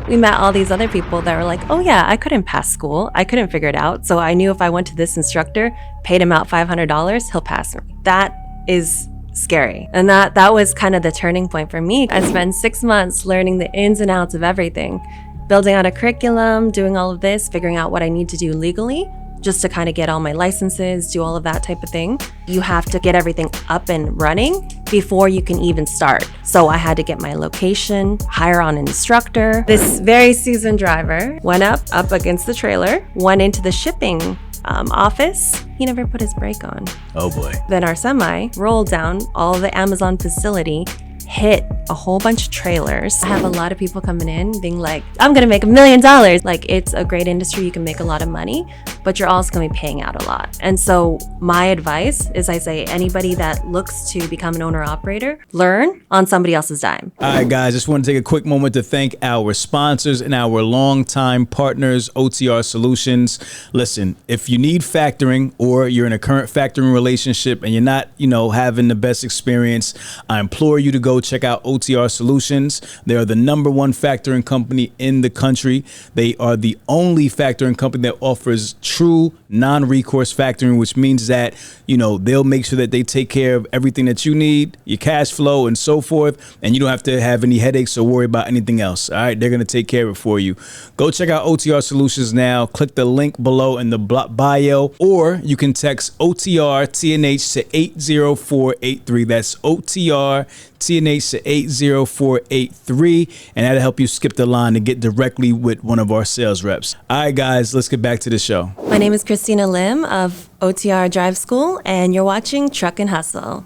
we met all these other people that were like, oh yeah, I couldn't pass school. I couldn't figure it out. So I knew if I went to this instructor, paid him out $500, he'll pass me. That is scary. And that was kind of the turning point for me. I spent 6 months learning the ins and outs of everything, building out a curriculum, doing all of this, figuring out what I need to do legally, just to kind of get all my licenses, do all of that type of thing. You have to get everything up and running before you can even start. So I had to get my location, hire on an instructor. This very seasoned driver went up against the trailer, went into the shipping office. He never put his brake on. Oh boy. Then our semi rolled down all the Amazon facility, hit a whole bunch of trailers. I have a lot of people coming in being like, I'm gonna make $1 million. Like, it's a great industry, you can make a lot of money, but you're also gonna be paying out a lot. And so my advice is, I say anybody that looks to become an owner operator, learn on somebody else's dime. All right, guys, just want to take a quick moment to thank our sponsors and our longtime partners, OTR Solutions. Listen, if you need factoring or you're in a current factoring relationship and you're not, having the best experience, I implore you to go check out OTR Solutions. They are the #1 factoring company in the country. They are the only factoring company that offers true non-recourse factoring, which means that, they'll make sure that they take care of everything that you need, your cash flow and so forth, and you don't have to have any headaches or worry about anything else. All right, they're going to take care of it for you. Go check out OTR Solutions now. Click the link below in the bio, or you can text OTR TNH to 80483. That's OTR TNH to 80483, and that'll help you skip the line to get directly with one of our sales reps. All right, guys, let's get back to the show. My name is Christina Lim of OTR Drive School, and you're watching Truck and Hustle.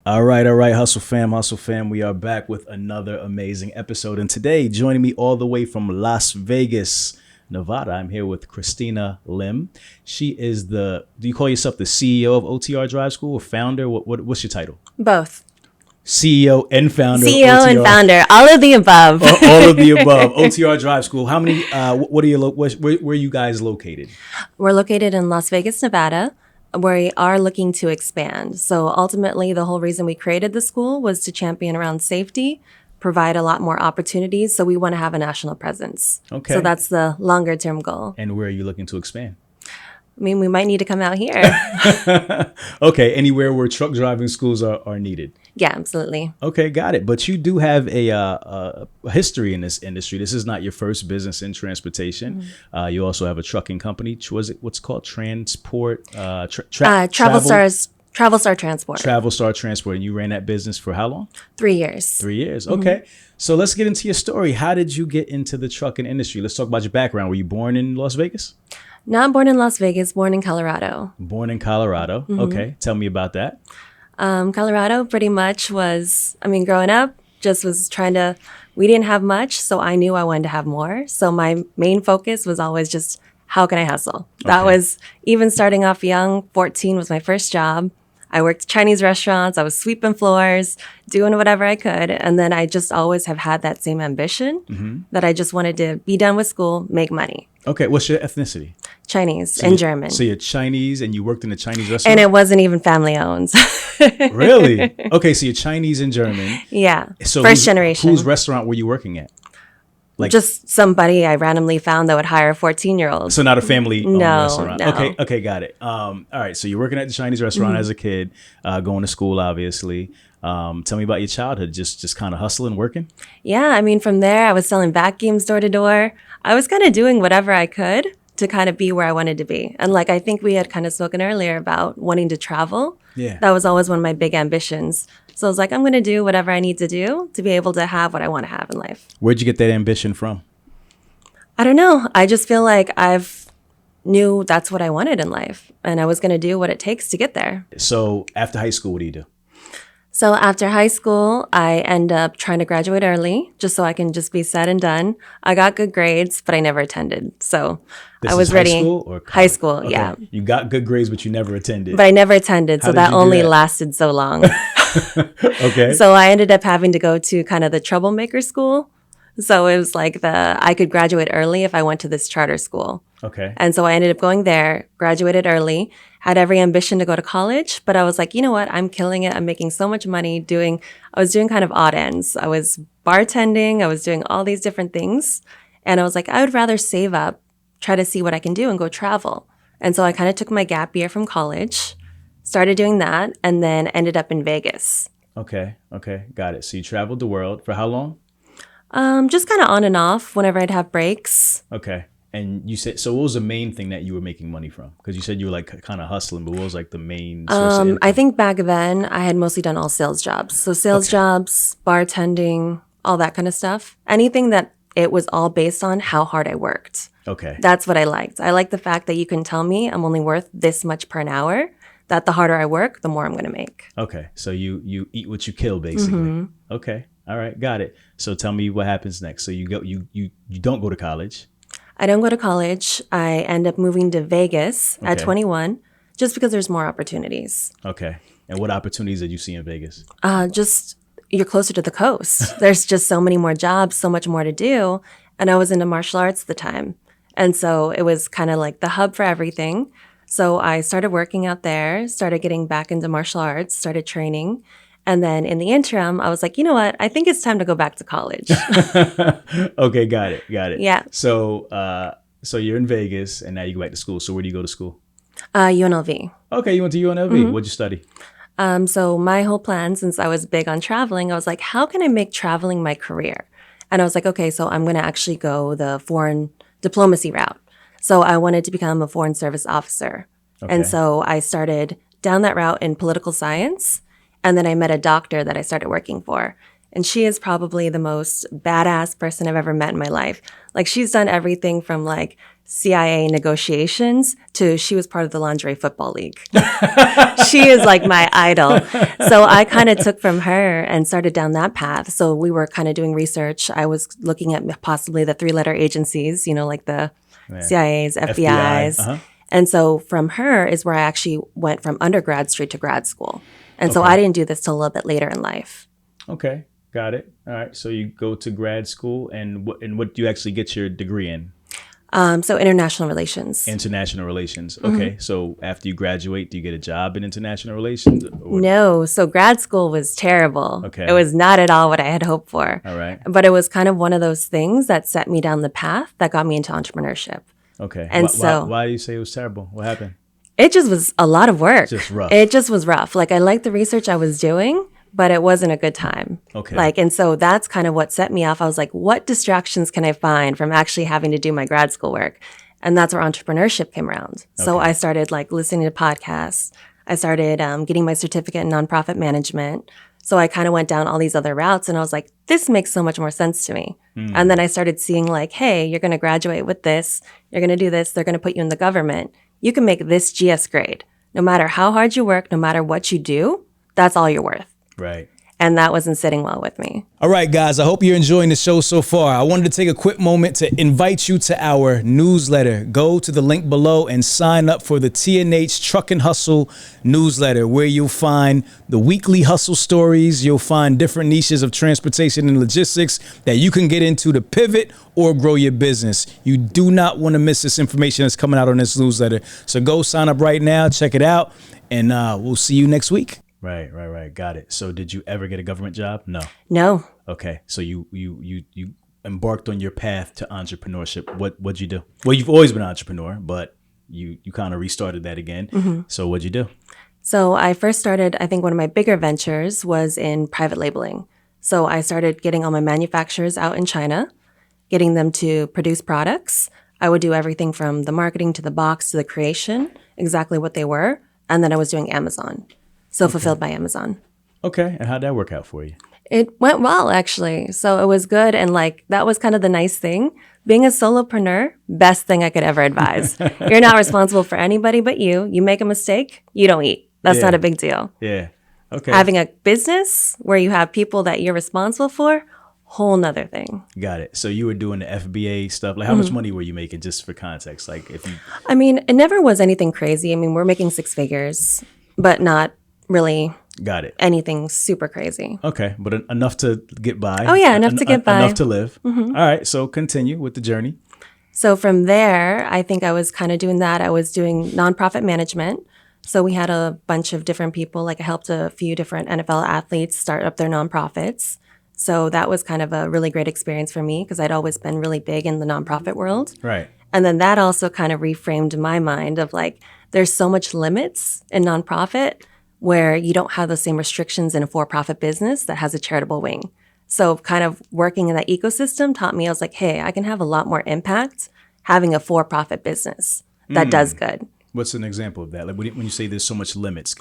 All right, Hustle fam. We are back with another amazing episode. And today, joining me all the way from Las Vegas, Nevada, I'm here with Christina Lim. She is do you call yourself the CEO of OTR Drive School or founder? What's your title? Both. CEO and founder. CEO and founder, all of the above. All of the above. OTR Drive School. How many? Where are you guys located? We're located in Las Vegas, Nevada. We are looking to expand. So ultimately, the whole reason we created the school was to champion around safety, provide a lot more opportunities. So we want to have a national presence. Okay. So that's the longer term goal. And where are you looking to expand? I mean, we might need to come out here. Okay. Anywhere where truck driving schools are needed. Yeah, absolutely. Okay, got it. But you do have a history in this industry. This is not your first business in transportation. Mm-hmm. You also have a trucking company. What's it called? Transport? Travel Star Transport. Travel Star Transport. And you ran that business for how long? 3 years. 3 years. Okay. Mm-hmm. So let's get into your story. How did you get into the trucking industry? Let's talk about your background. Were you born in Las Vegas? Not born in Las Vegas, born in Colorado. Born in Colorado. Mm-hmm. Okay. Tell me about that. Colorado pretty much was, growing up, just was we didn't have much, so I knew I wanted to have more. So my main focus was always just, how can I hustle? That was, even starting off young, 14 was my first job. I worked Chinese restaurants, I was sweeping floors, doing whatever I could. And then I just always have had that same ambition that I just wanted to be done with school, make money. Okay, what's your ethnicity? Chinese and German. So you're Chinese and you worked in a Chinese restaurant? And it wasn't even family owned. Really? Okay, so you're Chinese and German. Yeah, so first generation. Whose restaurant were you working at? Just somebody I randomly found that would hire a 14-year-old. So not a family restaurant. No. Okay, got it. All right, so you're working at the Chinese restaurant as a kid, going to school, obviously. Tell me about your childhood, just kind of hustling, working? Yeah, from there, I was selling vacuums door to door. I was kind of doing whatever I could to kind of be where I wanted to be. And I think we had kind of spoken earlier about wanting to travel. Yeah. That was always one of my big ambitions. So I was like, I'm going to do whatever I need to do to be able to have what I want to have in life. Where'd you get that ambition from? I don't know. I just feel like knew that's what I wanted in life. And I was going to do what it takes to get there. So after high school, what do you do? So after high school, I end up trying to graduate early just so I can just be said and done. I got good grades, but I never attended. So I was ready. High school or college? High school, okay. Yeah. You got good grades, but you never attended. But I never attended, so that only lasted so long. Okay. So I ended up having to go to kind of the troublemaker school So it was like I could graduate early if I went to this charter school. Okay. And so I ended up going there, graduated early, had every ambition to go to college, but I was like, you know what? I'm killing it. I'm making so much money I was doing kind of odd ends. I was bartending. I was doing all these different things. And I was like, I would rather save up, try to see what I can do and go travel. And so I kind of took my gap year from college, started doing that, and then ended up in Vegas. Okay. Okay. Got it. So you traveled the world for how long? Just kind of on and off whenever I'd have breaks. Okay. And you said, so what was the main thing that you were making money from? Because you said you were like kind of hustling, but what was like the main source of income? I think back then I had mostly done all sales jobs. So sales jobs, bartending, all that kind of stuff. Anything that it was all based on how hard I worked. Okay. That's what I liked. I like the fact that you can tell me I'm only worth this much per an hour, that the harder I work, the more I'm going to make. Okay. So you eat what you kill, basically. Okay. All right. Got it. So tell me what happens next. So you don't go to college. I don't go to college. I end up moving to Vegas at 21 just because there's more opportunities. Okay. And what opportunities did you see in Vegas? Just you're closer to the coast. There's just so many more jobs, so much more to do. And I was into martial arts at the time. And so it was kind of like the hub for everything. So I started working out there, started getting back into martial arts, started training. And then in the interim, I was like, you know what? I think it's time to go back to college. Okay, got it. Yeah. So so you're in Vegas and now you go back to school. So where do you go to school? UNLV. Okay, you went to UNLV. What'd you study? So my whole plan, since I was big on traveling, I was like, how can I make traveling my career? And I was like, okay, so I'm going to actually go the foreign diplomacy route. So I wanted to become a foreign service officer. Okay. And so I started down that route in political science. And then I met a doctor that I started working for. And she is probably the most badass person I've ever met in my life. Like she's done everything from like CIA negotiations to she was part of the lingerie football league. She is like my idol. So I kind of took from her and started down that path. So we were kind of doing research. I was looking at possibly the 3-letter agencies, you know, like the CIAs, FBIs. And so from her is where I actually went from undergrad straight to grad school. And so I didn't do this till a little bit later in life. Okay, got it. All right, so you go to grad school, and what do you actually get your degree in? So international relations. International relations. Okay, so after you graduate, do you get a job in international relations? No, so grad school was terrible. Okay. It was not at all what I had hoped for. All right. But it was kind of one of those things that set me down the path that got me into entrepreneurship. Okay. And why do you say it was terrible? What happened? It just was a lot of work. Just rough. It just was rough. Like I liked the research I was doing, but it wasn't a good time. Okay. And so that's kind of what set me off. I was like, what distractions can I find from actually having to do my grad school work? And that's where entrepreneurship came around. So I started like listening to podcasts. I started getting my certificate in nonprofit management. So I kind of went down all these other routes and I was like, this makes so much more sense to me. And then I started seeing like, hey, you're going to graduate with this. You're going to do this. They're going to put you in the government. You can make this GS grade. No matter how hard you work, no matter what you do, that's all you're worth. Right. And that wasn't sitting well with me. All right, guys, I hope you're enjoying the show so far. I wanted to take a quick moment to invite you to our newsletter. Go to the link below and sign up for the TNH Truck and Hustle newsletter, where you'll find the weekly hustle stories. You'll find different niches of transportation and logistics that you can get into to pivot or grow your business. You do not want to miss this information that's coming out on this newsletter. So go sign up right now, check it out, and we'll see you next week. Right. Got it. So did you ever get a government job? No. Okay. So you embarked on your path to entrepreneurship. What'd you do? Well, you've always been an entrepreneur, but you kind of restarted that again. So what'd you do? So I first started, I think one of my bigger ventures was in private labeling. So I started getting all my manufacturers out in China, getting them to produce products. I would do everything from the marketing to the box to the creation, exactly what they were. And then I was doing Amazon. So fulfilled by Amazon. Okay. And how'd that work out for you? It went well, actually. So it was good. And like, that was kind of the nice thing. Being a solopreneur, best thing I could ever advise. You're not responsible for anybody but you. You make a mistake, you don't eat. That's not a big deal. Yeah. Okay. Having a business where you have people that you're responsible for, whole nother thing. Got it. So you were doing the FBA stuff. Like how much money were you making, just for context? Like if you... I mean, it never was anything crazy. I mean, we're making 6 figures, but not really Got it. anything super crazy. Okay, but enough to get by. Oh, yeah, enough to get by. Enough to live. All right, so continue with the journey. So from there, I think I was kind of doing that. I was doing nonprofit management. So we had a bunch of different people. Like I helped a few different NFL athletes start up their nonprofits. So that was kind of a really great experience for me because I'd always been really big in the nonprofit world. Right. And then that also kind of reframed my mind of like, there's so much limits in nonprofit where you don't have the same restrictions in a for-profit business that has a charitable wing. So kind of working in that ecosystem taught me, I was like, hey, I can have a lot more impact having a for-profit business that does good. What's an example of that? Like when you say there's so much limits,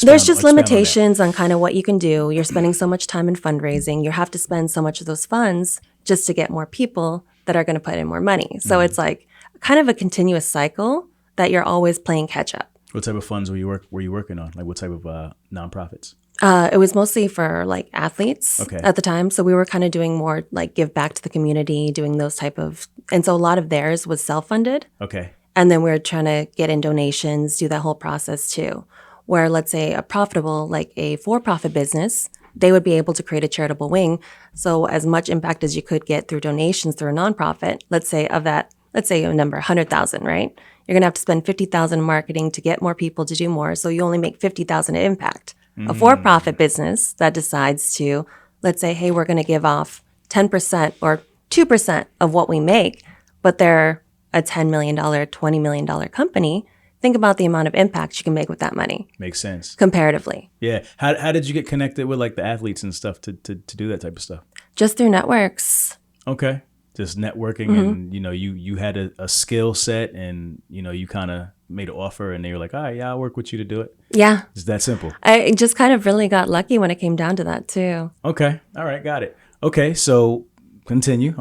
There's just limitations on kind of what you can do. You're spending so much time in fundraising. You have to spend so much of those funds just to get more people that are going to put in more money. So it's like kind of a continuous cycle that you're always playing catch up. What type of funds were you working on? Like what type of nonprofits? It was mostly for like athletes Okay. at the time. So we were kind of doing more like give back to the community, doing those type of, and so a lot of theirs was self-funded. Okay. And then we were trying to get in donations, do that whole process too. Where let's say a profitable, like a for-profit business, they would be able to create a charitable wing. So as much impact as you could get through donations through a nonprofit, let's say of that, let's say a number, 100,000, right? You're going to have to spend 50,000 in marketing to get more people to do more. So you only make 50,000 in impact. A for-profit business that decides to, let's say, hey, we're going to give off 10% or 2% of what we make, but they're a $10 million, $20 million company. Think about the amount of impact you can make with that money. Makes sense. Comparatively. Yeah. How did you get connected with like the athletes and stuff to do that type of stuff? Just through networks. Okay. Just networking and, you had a skill set and, you kind of made an offer and they were like, all right, yeah, I'll work with you to do it. Yeah. It's that simple. I just kind of really got lucky when it came down to that too. Okay. All right. Got it. Okay. So continue.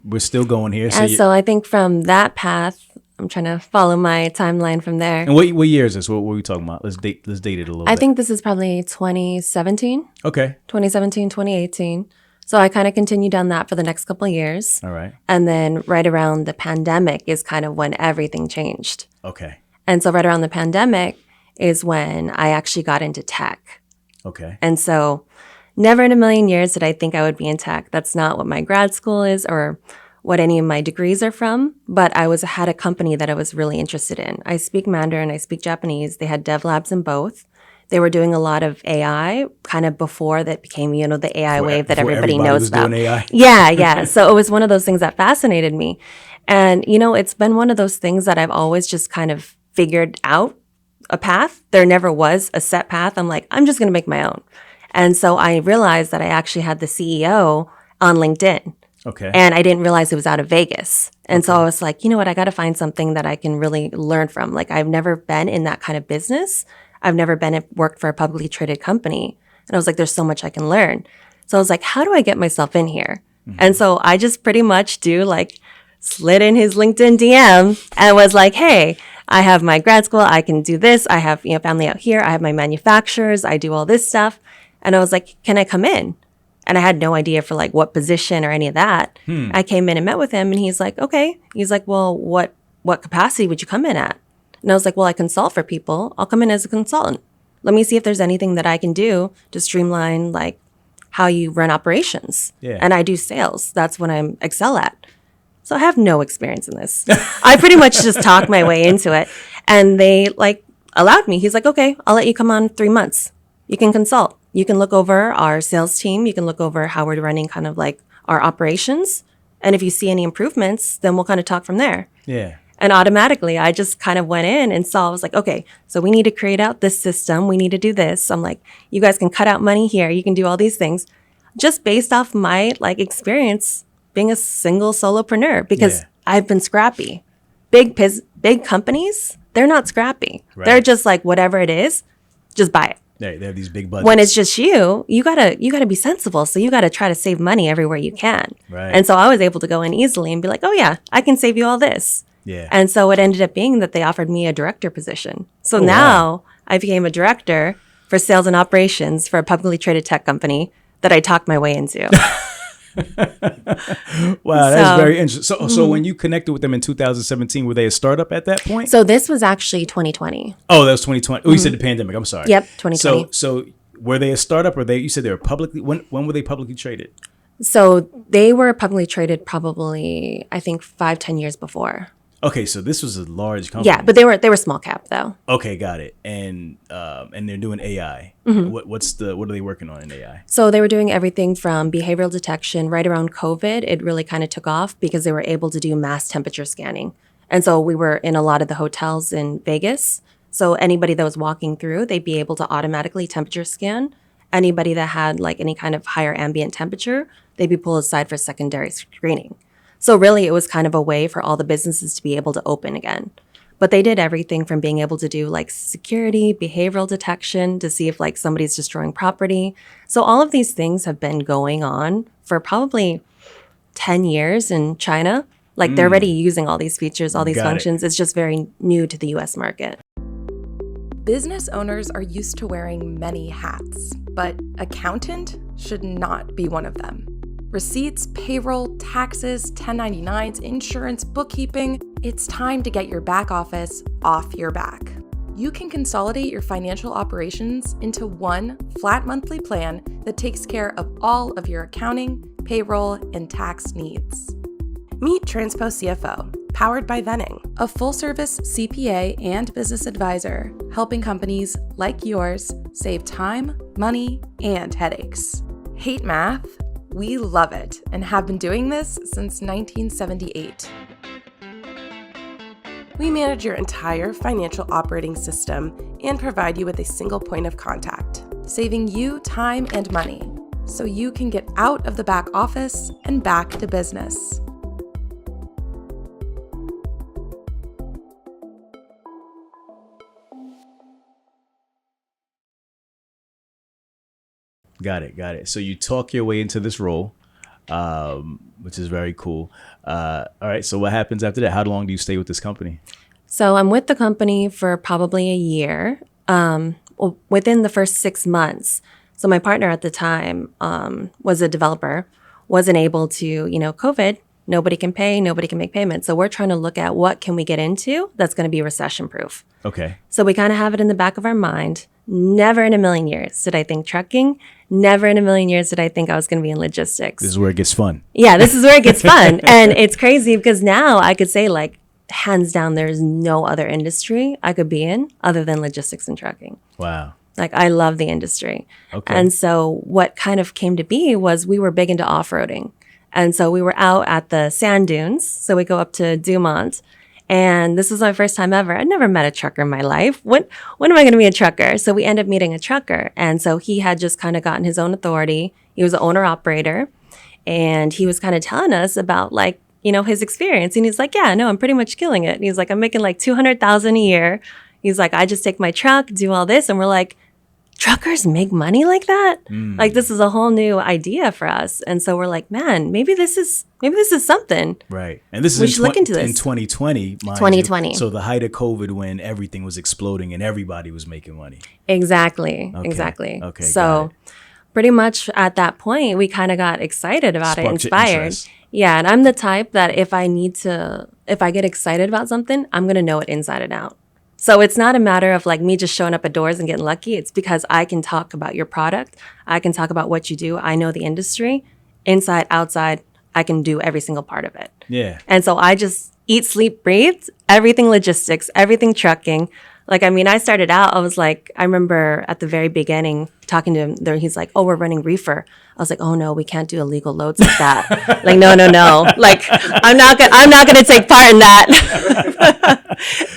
We're still going here. So I think from that path, I'm trying to follow my timeline from there. And what year is this? What were we talking about? Let's date it a little bit. I think this is probably 2017. Okay. 2017, 2018. So I kind of continued down that for the next couple of years. All right. And then right around the pandemic is kind of when everything changed. Okay. And so right around the pandemic is when I actually got into tech. Okay. And so never in a million years did I think I would be in tech. That's not what my grad school is or what any of my degrees are from. But I had a company that I was really interested in. I speak Mandarin, I speak Japanese. They had dev labs in both. They were doing a lot of AI kind of before that became, the AI wave that everybody knows about. Doing AI. Yeah. So it was one of those things that fascinated me. And, it's been one of those things that I've always just kind of figured out a path. There never was a set path. I'm like, I'm just going to make my own. And so I realized that I actually had the CEO on LinkedIn. Okay. And I didn't realize it was out of Vegas. And so I was like, you know what? I got to find something that I can really learn from. Like I've never been in that kind of business. I've never worked for a publicly traded company. And I was like, there's so much I can learn. So I was like, how do I get myself in here? Mm-hmm. And so I just pretty much slid in his LinkedIn DM and was like, hey, I have my grad school. I can do this. I have, family out here. I have my manufacturers. I do all this stuff. And I was like, can I come in? And I had no idea for what position or any of that. I came in and met with him and he's like, okay. He's like, well, what capacity would you come in at? And I was like, well, I consult for people. I'll come in as a consultant. Let me see if there's anything that I can do to streamline how you run operations. Yeah. And I do sales. That's what I excel at. So I have no experience in this. I pretty much just talked my way into it. And they allowed me. He's like, okay, I'll let you come on 3 months. You can consult. You can look over our sales team. You can look over how we're running kind of our operations. And if you see any improvements, then we'll kind of talk from there. Yeah. And automatically, I just kind of went in and saw, I was like, okay, so we need to create out this system. We need to do this. I'm like, you guys can cut out money here. You can do all these things just based off my experience being a single solopreneur because I've been scrappy. Big companies, they're not scrappy. Right. They're just whatever it is, just buy it. They have these big budgets. When it's just you gotta be sensible. So you gotta try to save money everywhere you can. Right. And so I was able to go in easily and be like, oh yeah, I can save you all this. Yeah. And so it ended up being that they offered me a director position. So I became a director for sales and operations for a publicly traded tech company that I talked my way into. Wow, that's very interesting. So when you connected with them in 2017, were they a startup at that point? So this was actually 2020. Oh, that was 2020. Oh, you said the pandemic. I'm sorry. Yep, 2020. So were they a startup or you said they were publicly, when were they publicly traded? So they were publicly traded probably, I think, 5-10 years before. Okay, so this was a large company. Yeah, but they were small cap though. Okay, got it. And they're doing AI. What are they working on in AI? So they were doing everything from behavioral detection. Right around COVID, it really kind of took off because they were able to do mass temperature scanning. And so we were in a lot of the hotels in Vegas. So anybody that was walking through, they'd be able to automatically temperature scan. Anybody that had like any kind of higher ambient temperature, they'd be pulled aside for secondary screening. So really, it was kind of a way for all the businesses to be able to open again. But they did everything from being able to do like security, behavioral detection to see if like somebody's destroying property. So all of these things have been going on for probably 10 years in China. Like they're already using all these features, all these functions. It's just very new to the US market. Business owners are used to wearing many hats, but accountant should not be one of them. Receipts, payroll, taxes, 1099s, insurance, bookkeeping. It's time to get your back office off your back. You can consolidate your financial operations into one flat monthly plan that takes care of all of your accounting, payroll, and tax needs. Meet Transpo CFO, powered by Venning, a full-service CPA and business advisor, helping companies like yours save time, money, and headaches. Hate math? We love it and have been doing this since 1978. We manage your entire financial operating system and provide you with a single point of contact, saving you time and money so you can get out of the back office and back to business. Got it. So you talk your way into this role, which is very cool. All right. So what happens after that? How long do you stay with this company? So I'm with the company for probably a year. Within the first 6 months, so my partner at the time was a developer, wasn't able to, COVID, nobody can pay, nobody can make payments. So we're trying to look at what can we get into that's going to be recession proof. Okay. So we kind of have it in the back of our mind. Never in a million years did I think trucking. Never in a million years did I think I was going to be in logistics. This is where it gets fun. Yeah, this is where it gets fun. And it's crazy because now I could say like, hands down, there's no other industry I could be in other than logistics and trucking. Wow. Like I love the industry. Okay. And so what kind of came to be was we were big into off-roading. And so we were out at the sand dunes. So we go up to Dumont. And this was my first time ever. I'd never met a trucker in my life. When am I going to be a trucker? So we end up meeting a trucker. And so he had just kind of gotten his own authority. He was an owner operator. And he was kind of telling us about like, his experience. And he's like, yeah, no, I'm pretty much killing it. And he's like, I'm making like $200,000 a year. He's like, I just take my truck, do all this. And we're like, truckers make money like that? Like this is a whole new idea for us. And so we're like, man, maybe this is something. Right. And this We is should look into this. in 2020. 2020. So the height of COVID when everything was exploding and everybody was making money. Exactly. Okay. Exactly. Okay, So got pretty much at that point, we kind of got excited about it, Sparked your inspired. interest. Yeah. And I'm the type that if I get excited about something, I'm going to know it inside and out. So it's not a matter of like me just showing up at doors and getting lucky. It's because I can talk about your product. I can talk about what you do. I know the industry inside, outside. I can do every single part of it. Yeah. And so I just eat, sleep, breathe, everything logistics, everything trucking. Like, I mean, I started out, I was like, I remember at the very beginning talking to him there, he's like, oh, we're running reefer. I was like, oh no, we can't do illegal loads like that. Like, no. Like, I'm not gonna take part in that.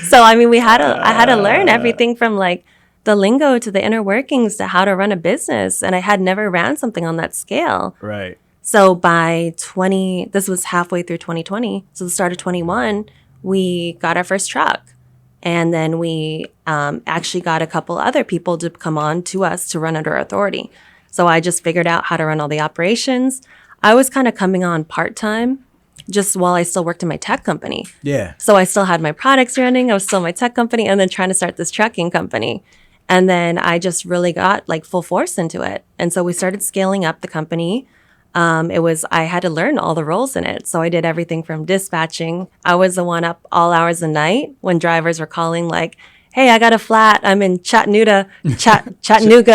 So, I mean, I had to learn everything from like the lingo to the inner workings to how to run a business. And I had never ran something on that scale. Right. So by this was halfway through 2020. So the start of 21, we got our first truck. And then we actually got a couple other people to come on to us to run under our authority. So I just figured out how to run all the operations. I was kind of coming on part-time just while I still worked in my tech company. Yeah. So I still had my products running. I was still in my tech company and then trying to start this trucking company. And then I just really got like full force into it. And so we started scaling up the company. I had to learn all the roles in it. So I did everything from dispatching. I was the one up all hours of the night when drivers were calling like, hey, I got a flat. I'm in Chattanooga. Chattanooga.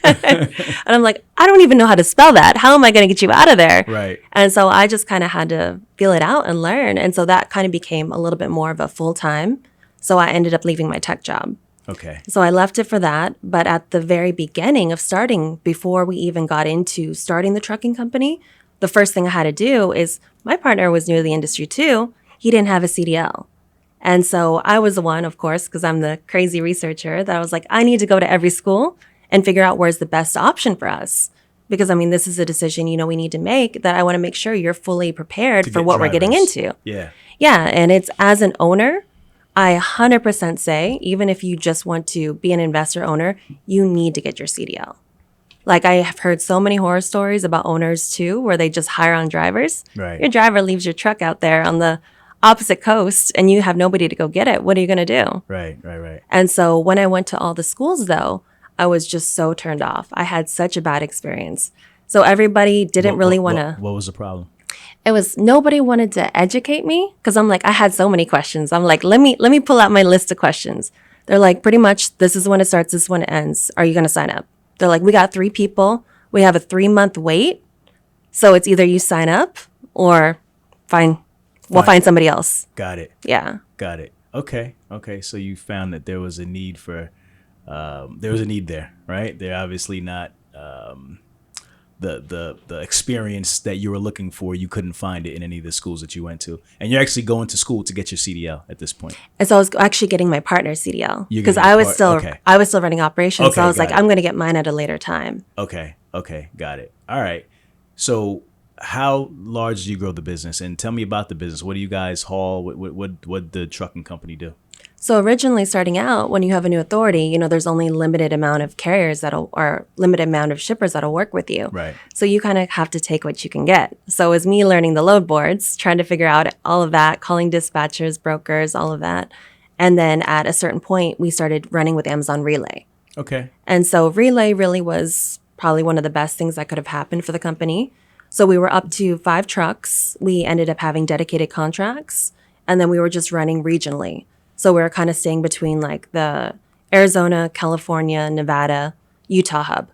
And I'm like, I don't even know how to spell that. How am I going to get you out of there? Right. And so I just kind of had to feel it out and learn. And so that kind of became a little bit more of a full time. So I ended up leaving my tech job. Okay. So I left it for that. But at the very beginning of starting, before we even got into starting the trucking company, the first thing I had to do is my partner was new to the industry too. He didn't have a CDL. And so I was the one, of course, because I'm the crazy researcher, that I was like, I need to go to every school and figure out where's the best option for us. Because I mean, this is a decision, we need to make, that I want to make sure you're fully prepared for what we're getting into. Yeah. Yeah. And it's, as an owner, I 100% say, even if you just want to be an investor owner, you need to get your CDL. Like, I have heard so many horror stories about owners too, where they just hire on drivers. Right. Your driver leaves your truck out there on the opposite coast and you have nobody to go get it. What are you going to do? Right. And so when I went to all the schools, though, I was just so turned off. I had such a bad experience. So everybody didn't really want to. What was the problem? It was nobody wanted to educate me, because I'm like, I had so many questions. I'm like, let me pull out my list of questions. They're like, pretty much, this is when it starts, this is when it ends. Are you going to sign up? They're like, we got 3 people. We have a 3-month wait. So it's either you sign up or we'll find somebody else. Got it. Yeah. Got it. Okay. So you found that there was a need for, there, right? They're obviously not the experience that you were looking for. You couldn't find it in any of the schools that you went to, and you're actually going to school to get your CDL at this point. And so I was actually getting my partner's CDL, because I was still running operations. So I was like, I'm going to get mine at a later time. Okay. Got it. All right. So how large do you grow the business? And tell me about the business. What do you guys haul? What the trucking company do? So originally, starting out, when you have a new authority, there's only limited amount of carriers or limited amount of shippers that'll work with you. Right. So you kind of have to take what you can get. So it was me learning the load boards, trying to figure out all of that, calling dispatchers, brokers, all of that. And then at a certain point, we started running with Amazon Relay. Okay. And so Relay really was probably one of the best things that could have happened for the company. So we were up to 5 trucks. We ended up having dedicated contracts, and then we were just running regionally. So we were kind of staying between like the Arizona, California, Nevada, Utah hub.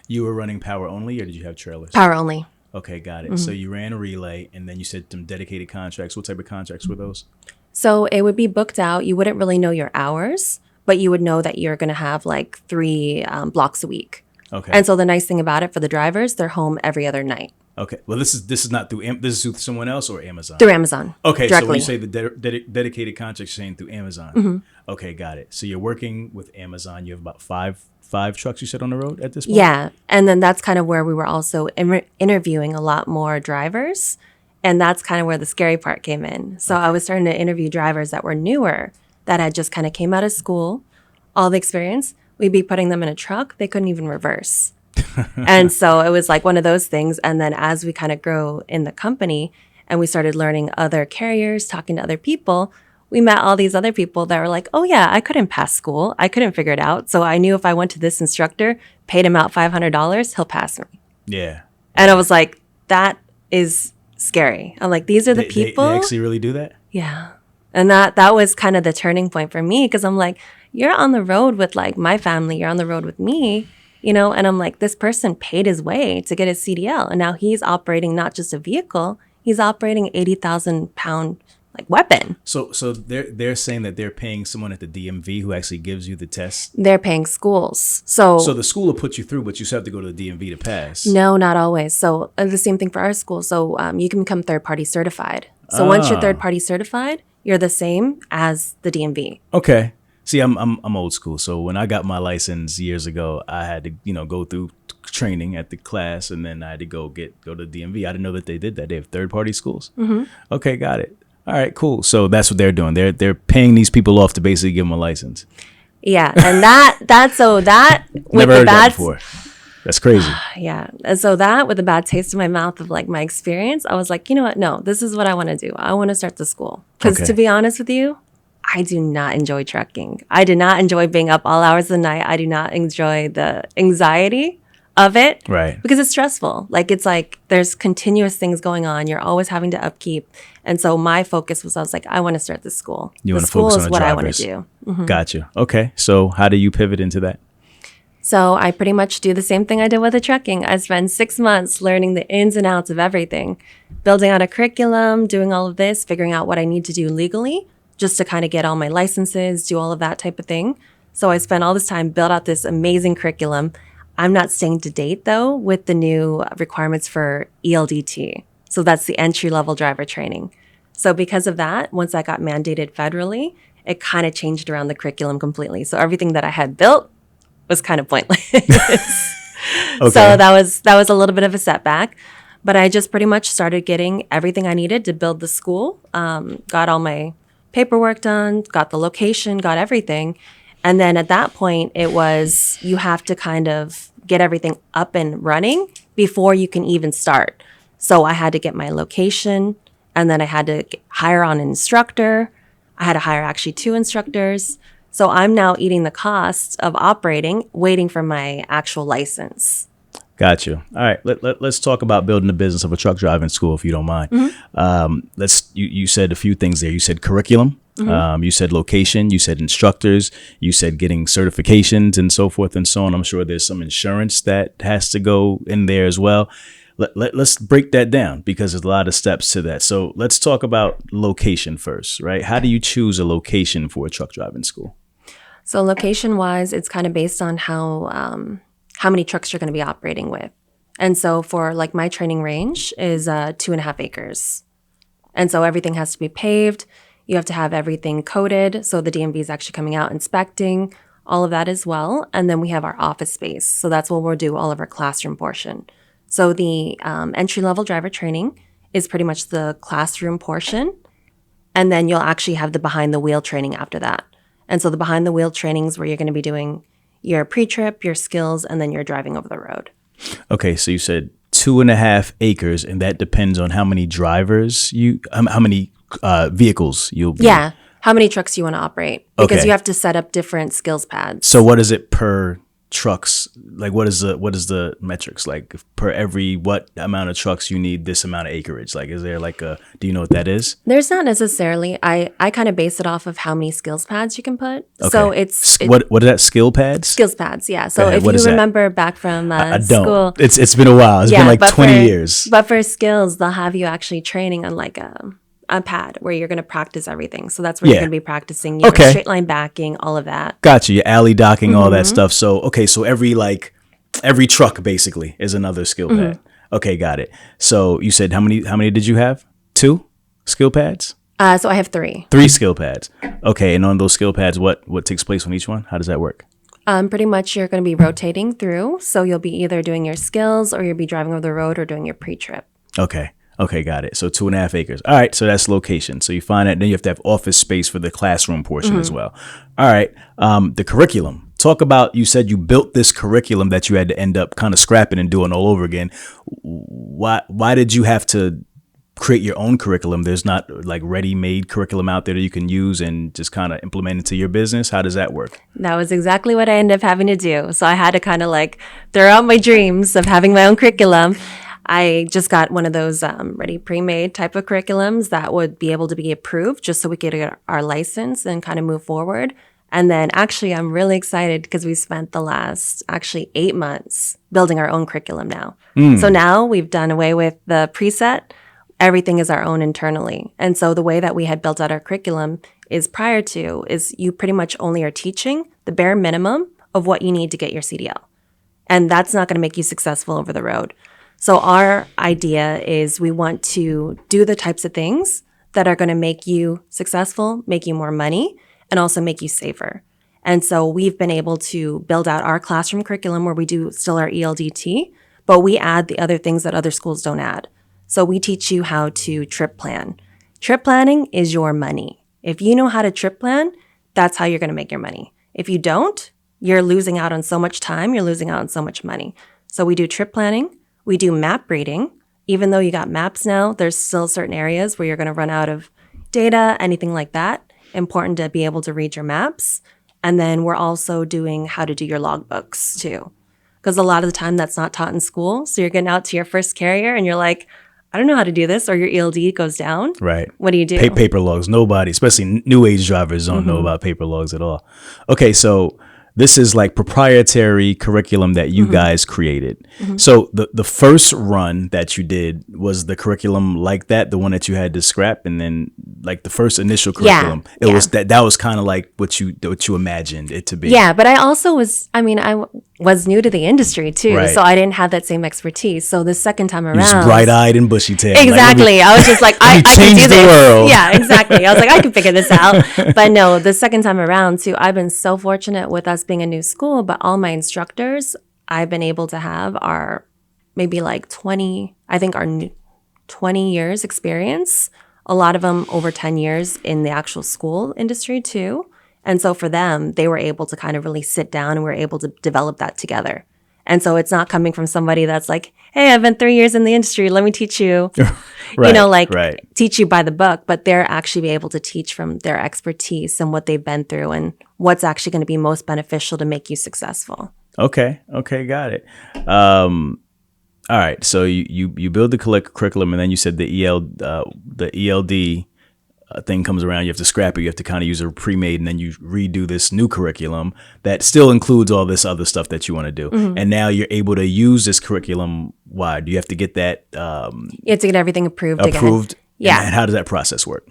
You were running power only, or did you have trailers? Power only. Okay, got it. So you ran a Relay, and then you said some dedicated contracts. What type of contracts were those? So it would be booked out. You wouldn't really know your hours, but you would know that you're going to have like 3 blocks a week. Okay. And so the nice thing about it for the drivers, they're home every other night. Okay. Well, this is not through this is through someone else or Amazon. Through Amazon. Okay. Directly. So when you say the dedicated contracts, you're saying through Amazon. Okay, got it. So you're working with Amazon. You have about five trucks, you said, on the road at this point. Yeah, and then that's kind of where we were also interviewing a lot more drivers, and that's kind of where the scary part came in. So I was starting to interview drivers that were newer, that had just kind of came out of school, all the experience. We'd be putting them in a truck, they couldn't even reverse. And so it was like one of those things. And then as we kind of grow in the company and we started learning other carriers, talking to other people, we met all these other people that were like, oh yeah, I couldn't pass school. I couldn't figure it out. So I knew if I went to this instructor, paid him out $500, he'll pass me. Yeah. And I was like, that is scary. I'm like, these are the people. They actually really do that? Yeah. And that was kind of the turning point for me, because I'm like, you're on the road with like my family, you're on the road with me, and I'm like, this person paid his way to get his CDL. And now he's operating not just a vehicle, he's operating 80,000 pound like weapon. So they're saying that they're paying someone at the DMV who actually gives you the test? They're paying schools. So the school will put you through, but you still have to go to the DMV to pass. No, not always. So the same thing for our school. So you can become third-party certified. So once you're third-party certified, you're the same as the DMV. Okay. See, I'm old school. So when I got my license years ago, I had to, go through training at the class, and then I had to go to the DMV. I didn't know that they did that. They have third-party schools. Mm-hmm. Okay, got it. All right, cool. So that's what they're doing. They're paying these people off to basically give them a license. Yeah, and that with never the heard bad, that before. That's crazy. Yeah, and so that with a bad taste in my mouth of like my experience, I was like, you know what? No, this is what I want to do. I want to start the school, because to be honest with you, I do not enjoy trucking. I do not enjoy being up all hours of the night. I do not enjoy the anxiety of it. Right. Because it's stressful. Like, it's like there's continuous things going on. You're always having to upkeep. And so my focus was, I was like, I want to start this school. You the want to school focus on is the what drivers. I want to do. Gotcha. Okay. So how do you pivot into that? So I pretty much do the same thing I did with the trucking. I spent 6 months learning the ins and outs of everything, building out a curriculum, doing all of this, figuring out what I need to do legally just to kind of get all my licenses, do all of that type of thing. So I spent all this time, built out this amazing curriculum. I'm not staying to date though with the new requirements for ELDT. So that's the entry level driver training. So because of that, once I got mandated federally, it kind of changed around the curriculum completely. So everything that I had built was kind of pointless. Okay. So that was a little bit of a setback, but I just pretty much started getting everything I needed to build the school. Got all my paperwork done, got the location, got everything. And then at that point, it was you have to kind of get everything up and running before you can even start. So I had to get my location, and then I had to hire on an instructor. I had to hire actually 2 instructors. So I'm now eating the cost of operating, waiting for my actual license. Got you. All right. Let's talk about building the business of a truck driving school, if you don't mind. You said a few things there. You said curriculum. You said location. You said instructors. You said getting certifications and so forth and so on. I'm sure there's some insurance that has to go in there as well. Let's break that down because there's a lot of steps to that. So let's talk about location first, right? How do you choose a location for a truck driving school? So location-wise, it's kind of based on how many trucks you're going to be operating with. And so for like my training range is 2.5 acres. And so everything has to be paved. You have to have everything coded. So the DMV is actually coming out inspecting all of that as well. And then we have our office space. So that's where we'll do all of our classroom portion. So the entry-level driver training is pretty much the classroom portion. And then you'll actually have the behind-the-wheel training after that. And so the behind-the-wheel training is where you're going to be doing your pre-trip, your skills, and then you're driving over the road. Okay, so you said 2.5 acres, and that depends on how many drivers how many vehicles you'll be. Yeah, how many trucks you want to operate. Because Okay. you have to set up different skills pads. So what is it per trucks? Like what is the metrics? Like per every what amount of trucks you need this amount of acreage? Like is there do you know what that is? There's not necessarily. I kind of base it off of how many skills pads you can put. Okay. So it's what is that, skill pads? skills pads, yeah. Go So ahead, if what you is that? remember back from I don't. school. It's been a while. It's been like but 20 for- years. But for skills, they'll have you actually training on like a pad where you're going to practice everything. So that's where Yeah. you're going to be practicing your Okay. straight line backing, all of that. Gotcha. Your alley docking, all Mm-hmm. that stuff. So okay, so every truck basically is another skill Mm-hmm. pad. Okay, got it. So you said how many did you have? 2 skill pads? So I have 3. 3 skill pads. Okay, and on those skill pads, what takes place on each one? How does that work? Pretty much you're going to be rotating through. So you'll be either doing your skills or you'll be driving over the road or doing your pre-trip. Okay, got it. So 2.5 acres. All right, so that's location. So you find that, then you have to have office space for the classroom portion as well. All right, the curriculum. Talk about, you said you built this curriculum that you had to end up kind of scrapping and doing all over again. Why did you have to create your own curriculum? There's not like ready-made curriculum out there that you can use and just kind of implement into your business. How does that work? That was exactly what I ended up having to do. So I had to kind of like throw out my dreams of having my own curriculum. I just got one of those ready pre-made type of curriculums that would be able to be approved just so we could get our license and kind of move forward. And then actually, I'm really excited because we spent the last 8 months building our own curriculum now. So now we've done away with the preset. Everything is our own internally. And so the way that we had built out our curriculum is you pretty much only are teaching the bare minimum of what you need to get your CDL. And that's not going to make you successful over the road. So our idea is we want to do the types of things that are going to make you successful, make you more money, and also make you safer. And so we've been able to build out our classroom curriculum where we do still our ELDT, but we add the other things that other schools don't add. So we teach you how to trip plan. Trip planning is your money. If you know how to trip plan, that's how you're going to make your money. If you don't, you're losing out on so much time, you're losing out on so much money. So we do trip planning. We do map reading. Even though you got maps now, there's still certain areas where you're going to run out of data, anything like that. Important to be able to read your maps. And then we're also doing how to do your logbooks too. because a lot of the time that's not taught in school. So you're getting out to your first carrier and you're like, I don't know how to do this, or your ELD goes down. Right. What do you do? Paper logs. Nobody, especially new age drivers, don't know about paper logs at all. Okay, so this is like proprietary curriculum that you guys created. So the first run that you did, was the curriculum like that, the one that you had to scrap, and then like the first initial curriculum, it was that was kind of like what you imagined it to be. Yeah, but I also was, I mean, was new to the industry too, Right. so I didn't have that same expertise. So the second time around, You just bright eyed and bushy tailed. exactly. I was just like, I can change do the this. world. Yeah, exactly. I was like, I can figure this out. But no, the second time around too, I've been so fortunate with us being a new school, but all my instructors I've been able to have are maybe like 20, I think are 20 years experience. A lot of them over 10 years in the actual school industry too. And so for them, they were able to kind of really sit down and we're able to develop that together. And so it's not coming from somebody that's like, hey, I've been 3 years in the industry. Let me teach you, teach you by the book. But they're actually able to teach from their expertise and what they've been through and what's actually going to be most beneficial to make you successful. Okay, got it. All right, so you build the curriculum, and then you said the ELD thing comes around. You have to scrap it. You have to kind of use a pre-made, and then you redo this new curriculum that still includes all this other stuff that you want to do. And now you're able to use this curriculum. Why do you have to get that? You have to get everything approved again. Yeah. And how does that process work?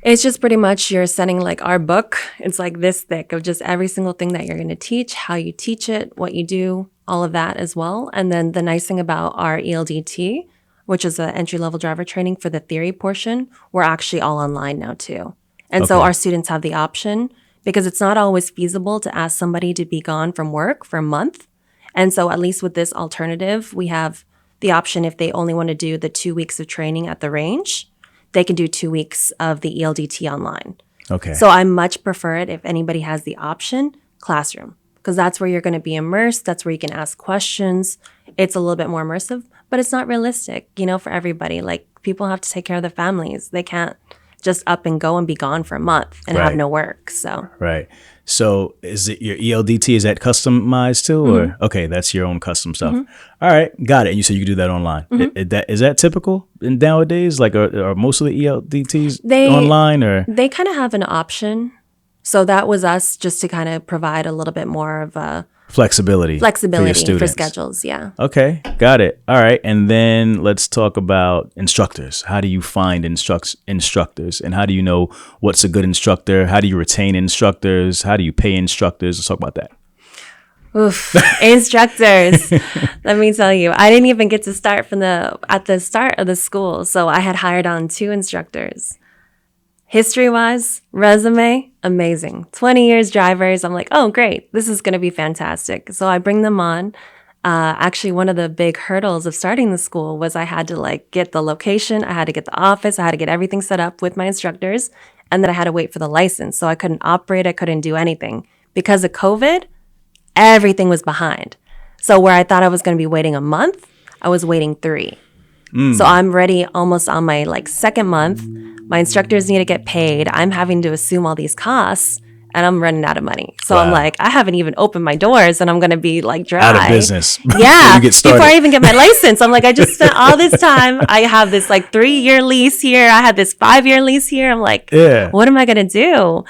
It's just pretty much you're sending like our book. It's like this thick of just every single thing that you're going to teach, how you teach it, what you do, all of that as well. And then the nice thing about our ELDT, which is an entry-level driver training for the theory portion, we're actually all online now too. And so our students have the option, because it's not always feasible to ask somebody to be gone from work for a month. And so at least with this alternative, we have the option if they only want to do the 2 weeks of training at the range, they can do 2 weeks of the ELDT online. Okay. So I much prefer it if anybody has the option, classroom, because that's where you're going to be immersed. That's where you can ask questions. It's a little bit more immersive, but it's not realistic, for everybody. Like people have to take care of their families. They can't just up and go and be gone for a month and have no work. So Right. So is it your ELDT? Is that customized too? Or okay, that's your own custom stuff. All right, got it. And you said you can do that online. Is that typical in nowadays? Like are most of the ELDTs online or? They kind of have an option. So that was us just to kind of provide a little bit more of a flexibility for schedules. Yeah. Okay, got it. All right. And then let's talk about instructors. How do you find instructors, and how do you know what's a good instructor? How do you retain instructors? How do you pay instructors? Let's talk about that. Oof, instructors. Let me tell you, I didn't even get to start at the start of the school. So I had hired on 2 instructors. History-wise, resume, amazing. 20 years drivers. I'm like, oh, great. This is going to be fantastic. So I bring them on. Actually, one of the big hurdles of starting the school was I had to get the location. I had to get the office. I had to get everything set up with my instructors. And then I had to wait for the license. So I couldn't operate. I couldn't do anything. Because of COVID, everything was behind. So where I thought I was going to be waiting a month, I was waiting 3. So I'm ready almost on my second month. My instructors need to get paid. I'm having to assume all these costs and I'm running out of money. So I'm like, I haven't even opened my doors and I'm going to be dry. Out of business. Yeah. You get started. Before I even get my license, I'm like, I just spent all this time. I have this 3-year lease here. I had this 5-year lease here. I'm like, what am I going to do?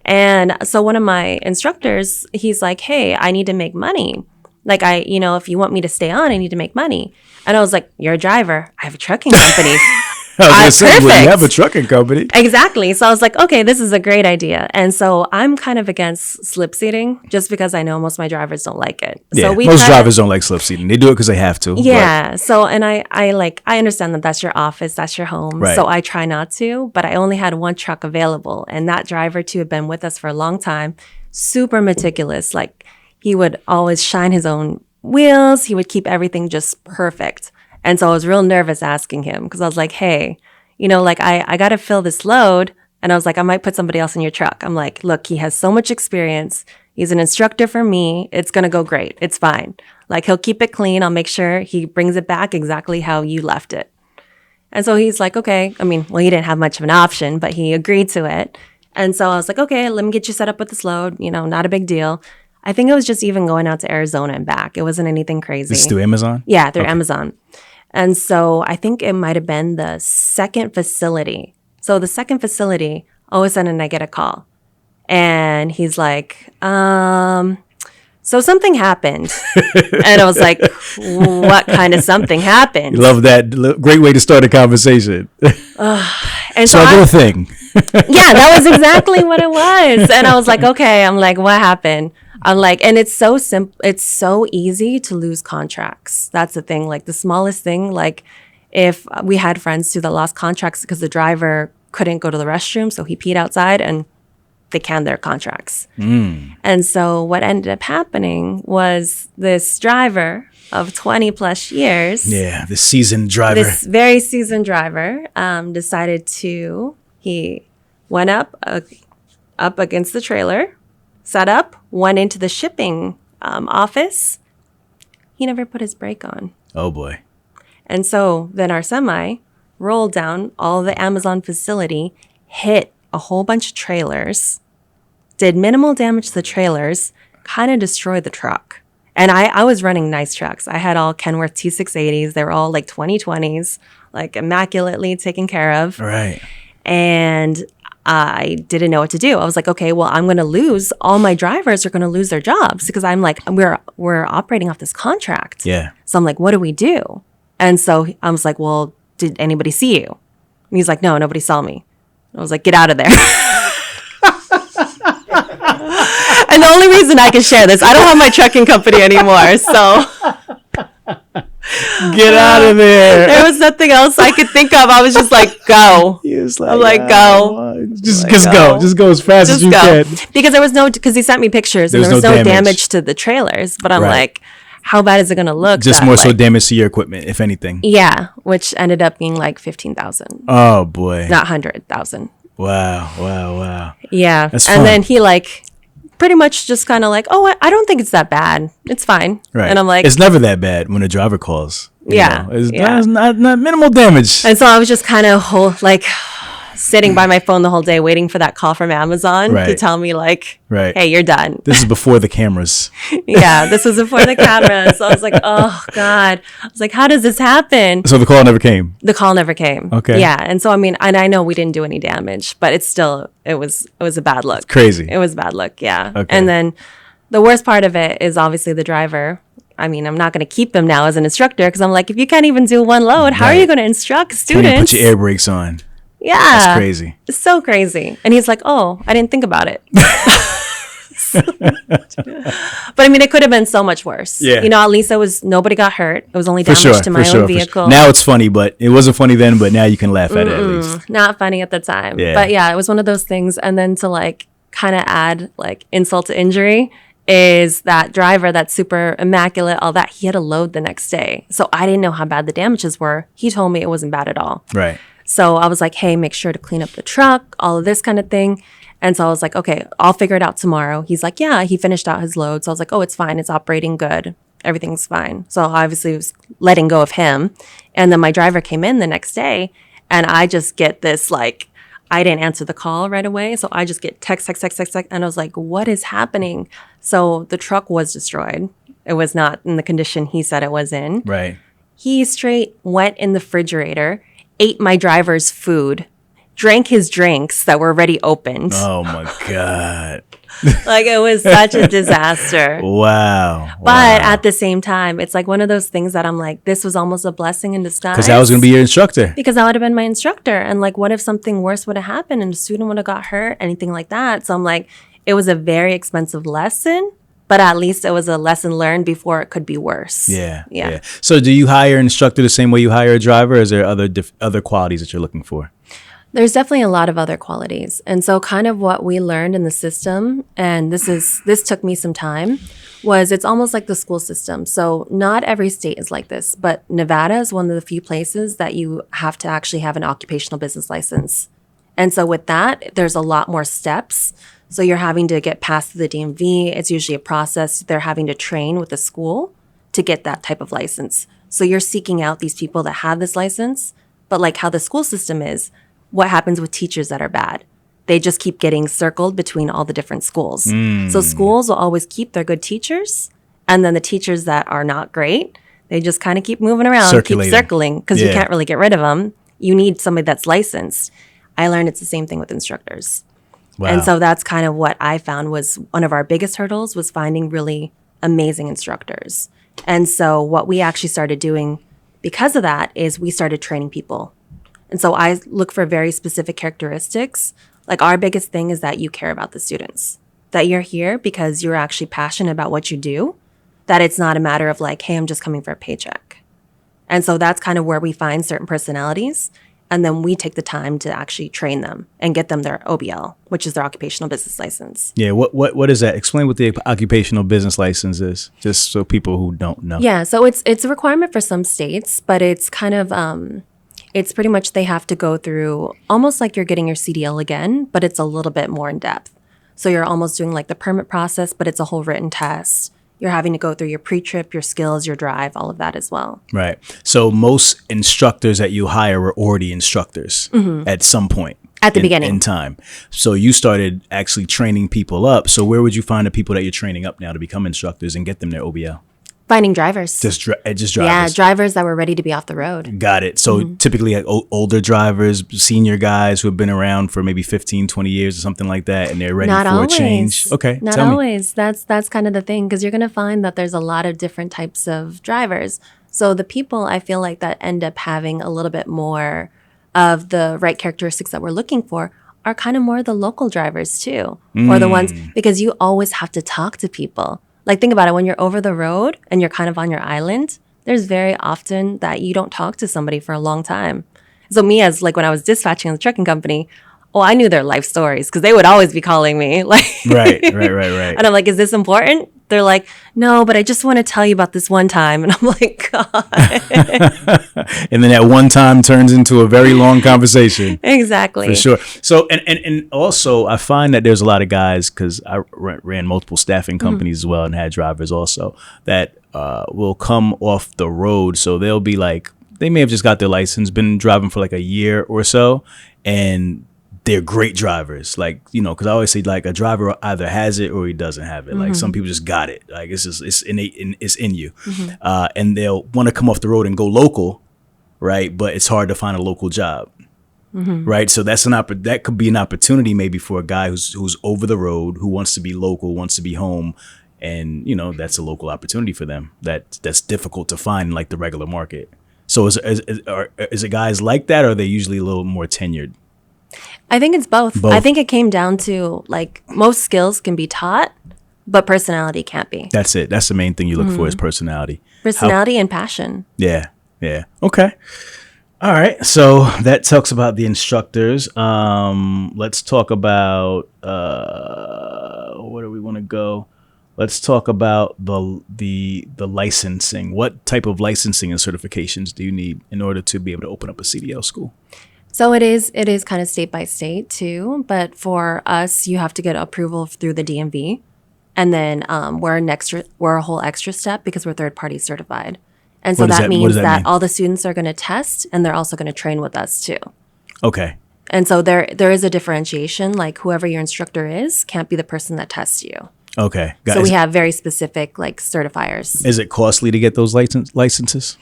And so one of my instructors, he's like, hey, I need to make money. If you want me to stay on, I need to make money. And I was like, you're a driver. I have a trucking company. Perfect. Well, you have a trucking company. Exactly. So I was like, okay, this is a great idea. And so I'm kind of against slip seating just because I know most of my drivers don't like it. Yeah, so most drivers don't like slip seating. They do it because they have to. Yeah. So, and I understand that that's your office, that's your home. Right. So I try not to, but I only had 1 truck available. And that driver too had been with us for a long time. Super meticulous. He would always shine his own wheels. He would keep everything just perfect. And so I was real nervous asking him because I was like, hey, I got to fill this load. And I was like, I might put somebody else in your truck. I'm like, look, he has so much experience. He's an instructor for me. It's going to go great. It's fine. He'll keep it clean. I'll make sure he brings it back exactly how you left it. And so he's like, okay. He didn't have much of an option, but he agreed to it. And so I was like, okay, let me get you set up with this load. Not a big deal. I think it was just even going out to Arizona and back. It wasn't anything crazy. This is through Amazon? Yeah, through Amazon. And so I think it might have been the second facility. So the second facility, all of a sudden I get a call. And he's like, so something happened. And I was like, what kind of something happened? Love that. Great way to start a conversation. And So I do a thing. yeah, that was exactly what it was. And I was like, okay, I'm like, what happened? I'm like, and it's so simple. It's so easy to lose contracts. That's the thing. Like the smallest thing, like if we had friends too that lost contracts because the driver couldn't go to the restroom, so he peed outside and they canned their contracts. And so what ended up happening was this driver of 20 plus years, Yeah, the seasoned driver. this very seasoned driver, decided he went up against the trailer, set up, went into the shipping office. He never put his brake on. Oh boy. And so then our semi rolled down all the Amazon facility, hit a whole bunch of trailers, did minimal damage to the trailers, kind of destroyed the truck. And I was running nice trucks. I had all Kenworth T680s. They were all like 2020s, like immaculately taken care of. Right. And I didn't know what to do. I was like, okay, well, I'm going to lose. All my drivers are going to lose their jobs because I'm like, we're operating off this contract. Yeah. So I'm like, what do we do? And so I was like, well, did anybody see you? And he's like, no, nobody saw me. I was like, get out of there. And the only reason I can share this, I don't have my trucking company anymore. So Get out of there. there was nothing else I could think of. I was just like, go. He was like, I'm like, go. Just Like, go. Just go as fast as Just you go. can. Because there was because he sent me pictures and There there was was no no damage. damage to the trailers. But I'm Right. like, how bad is it going to look? Just that, more so like- damage to your equipment, if anything. Yeah, which ended up being like 15,000, Oh boy. not 100,000. Wow. Yeah. That's and fun. then he like pretty much just kind of like, oh, I don't think it's that bad. It's fine. Right. And I'm like, it's never that bad when a driver calls. you Yeah, know. It's, yeah. it's not minimal damage. and so I was just kind of like sitting by my phone the whole day waiting for that call from Amazon to Right. tell me like, Right. hey, you're done. This is before the cameras. Yeah, this was before the camera. So I was like, oh God. I was like, how does this happen? So the call never came. The call never came. Okay. Yeah. And so, I mean, and I know we didn't do any damage, but it's still, it was a bad look. Crazy. It was bad look. Yeah. Okay. And then the worst part of it is obviously the driver. I mean, I'm not going to keep him now as an instructor because I'm like, if you can't even do one load, how are Right. you going to instruct Can't students? even put your air brakes on. Yeah. That's crazy. It's so crazy. And he's like, oh, I didn't think about it. But I mean, it could have been so much worse. Yeah. You know, at least nobody got hurt. It was only For damage sure. to my For own sure. vehicle. Now it's funny, but it wasn't funny then, but now you can laugh at it at least. Not funny at the time. Yeah. But yeah, it was one of those things. And then to like kind of add like insult to injury is that driver that's super immaculate, all that, he had a load the next day. So I didn't know how bad the damages were. He told me it wasn't bad at all. Right. So I was like, hey, make sure to clean up the truck, all of this kind of thing. And so I was like, okay, I'll figure it out tomorrow. He's like, yeah, he finished out his load. So I was like, oh, it's fine. It's operating good. Everything's fine. So I obviously was letting go of him. And then my driver came in the next day and I just get this like, I didn't answer the call right away. So I just get text. And I was like, what is happening? So the truck was destroyed. It was not in the condition he said it was in. Right. He straight went in the refrigerator, ate my driver's food, drank his drinks that were already opened. Oh my God. Like it was such a disaster. Wow. But at the same time, it's like one of those things that I'm like, this was almost a blessing in disguise. because that was going to be your instructor. Because I would have been my instructor. And like, what if something worse would have happened and a student would have got hurt, anything like that? So I'm like, it was a very expensive lesson, but at least it was a lesson learned before it could be worse. Yeah. So do you hire an instructor the same way you hire a driver? Or is there other qualities that you're looking for? There's definitely a lot of other qualities. And so kind of what we learned in the system, and this took me some time, was it's almost like the school system. So not every state is like this, but Nevada is one of the few places that you have to actually have an occupational business license. And so with that, there's a lot more steps. So you're having to get past the DMV. It's usually a process. They're having to train with the school to get that type of license. So you're seeking out these people that have this license, but like how the school system is, what happens with teachers that are bad? they just keep getting circled between all the different schools. So schools will always keep their good teachers, and then the teachers that are not great, they just kind of keep moving around, keep circling, because you can't really get rid of them. You need somebody that's licensed. I learned it's the same thing with instructors. Wow. And so that's kind of what I found was one of our biggest hurdles was finding really amazing instructors. And so what we actually started doing because of that is we started training people. And so I look for very specific characteristics. Like our biggest thing is that you care about the students, that you're here because you're actually passionate about what you do, that it's not a matter of like, hey, I'm just coming for a paycheck. And so that's kind of where we find certain personalities. And then we take the time to actually train them and get them their OBL, which is their occupational business license. Yeah. What is that? Explain what the occupational business license is, just so people who don't know. Yeah. So it's a requirement for some states, but it's kind of, it's pretty much they have to go through almost like you're getting your CDL again, but it's a little bit more in depth. So you're almost doing like the permit process, but it's a whole written test. You're having to go through your pre-trip, your skills, your drive, all of that as well. Right. So most instructors that you hire were already instructors at some point. At the beginning. In time. So you started actually training people up. So where would you find the people that you're training up now to become instructors and get them their OBL? Finding drivers. Just drivers. Yeah, drivers that were ready to be off the road. Got it. So typically like older drivers, senior guys who have been around for maybe 15, 20 years or something like that, and they're ready for a change. Okay. Not always. That's kind of the thing, because you're going to find that there's a lot of different types of drivers. So the people I feel like that end up having a little bit more of the right characteristics that we're looking for are kind of more the local drivers too, or the ones, because you always have to talk to people. Like, think about it. When you're over the road and you're kind of on your island, there's very often that you don't talk to somebody for a long time. So me, as like when I was dispatching in the trucking company, I knew their life stories because they would always be calling me. Like, Right. And I'm like, is this important? They're like, no, but I just want to tell you about this one time. And I'm like, God. And then that one time turns into a very long conversation. Exactly. For sure. So, and also I find that there's a lot of guys, because I ran multiple staffing companies as well and had drivers also, that will come off the road. So they'll be like, they may have just got their license, been driving for like a year or so, and they're great drivers. Like, you know, because I always say like a driver either has it or he doesn't have it. Like some people just got it. Like it's innate, it's in you. And they'll want to come off the road and go local, right? But it's hard to find a local job, right? So that's that could be an opportunity maybe for a guy who's over the road, who wants to be local, wants to be home. And, you know, that's a local opportunity for them that's difficult to find in like the regular market. So is it guys like that, or are they usually a little more tenured? I think it's both. I think it came down to like most skills can be taught, but personality can't be. That's it. That's the main thing you look for is personality. Personality and passion. Yeah. Yeah. Okay. All right. So that talks about the instructors. Let's talk about where do we want to go? Let's talk about the licensing. What type of licensing and certifications do you need in order to be able to open up a CDL school? So it is kind of state by state too, but for us, you have to get approval through the DMV, and then we're a whole extra step because we're third party certified, and so that means that all the students are going to test, and they're also going to train with us too. Okay. And so there is a differentiation. Like whoever your instructor is can't be the person that tests you. Okay. So we have very specific like certifiers. Is it costly to get those licenses?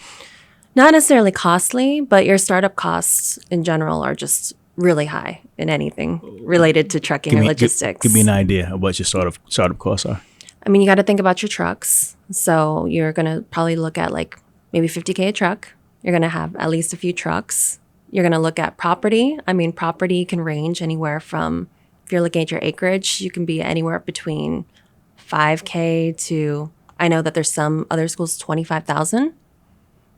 Not necessarily costly, but your startup costs in general are just really high in anything related to trucking or logistics. Give me an idea of what your startup costs are. I mean, you got to think about your trucks. So you're going to probably look at like maybe $50K a truck. You're going to have at least a few trucks. You're going to look at property. I mean, property can range anywhere from, if you're looking at your acreage, you can be anywhere between $5K to, I know that there's some other schools, $25,000.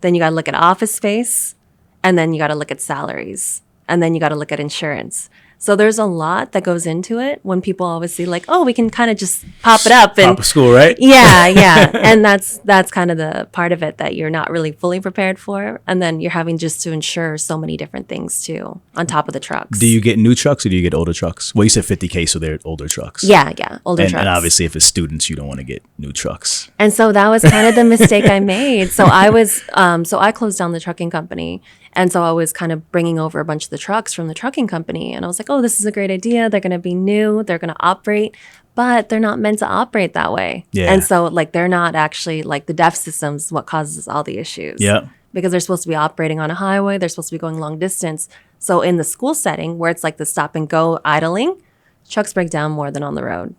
Then you got to look at office space, and then you got to look at salaries, and then you got to look at insurance. So there's a lot that goes into it when people always see like, oh, we can kind of just pop it up and pop a school, right? Yeah. And that's kind of the part of it that you're not really fully prepared for. And then you're having just to insure so many different things too on top of the trucks. Do you get new trucks or do you get older trucks? Well, you said $50K, so they're older trucks. Yeah, older trucks. And obviously if it's students, you don't want to get new trucks. And so that was kind of the mistake I made. So I closed down the trucking company, And so I was kind of bringing over a bunch of the trucks from the trucking company. And I was like, oh, this is a great idea. They're going to be new. They're going to operate, but they're not meant to operate that way. Yeah. And so like they're not actually like the DEF systems what causes all the issues. Yeah. Because they're supposed to be operating on a highway. They're supposed to be going long distance. So in the school setting where it's like the stop and go idling, trucks break down more than on the road.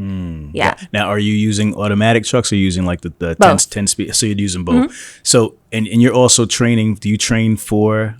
Yeah. Now, are you using automatic trucks or using like the 10, Both. 10 speed? So you're using both. So, and you're also training, do you train for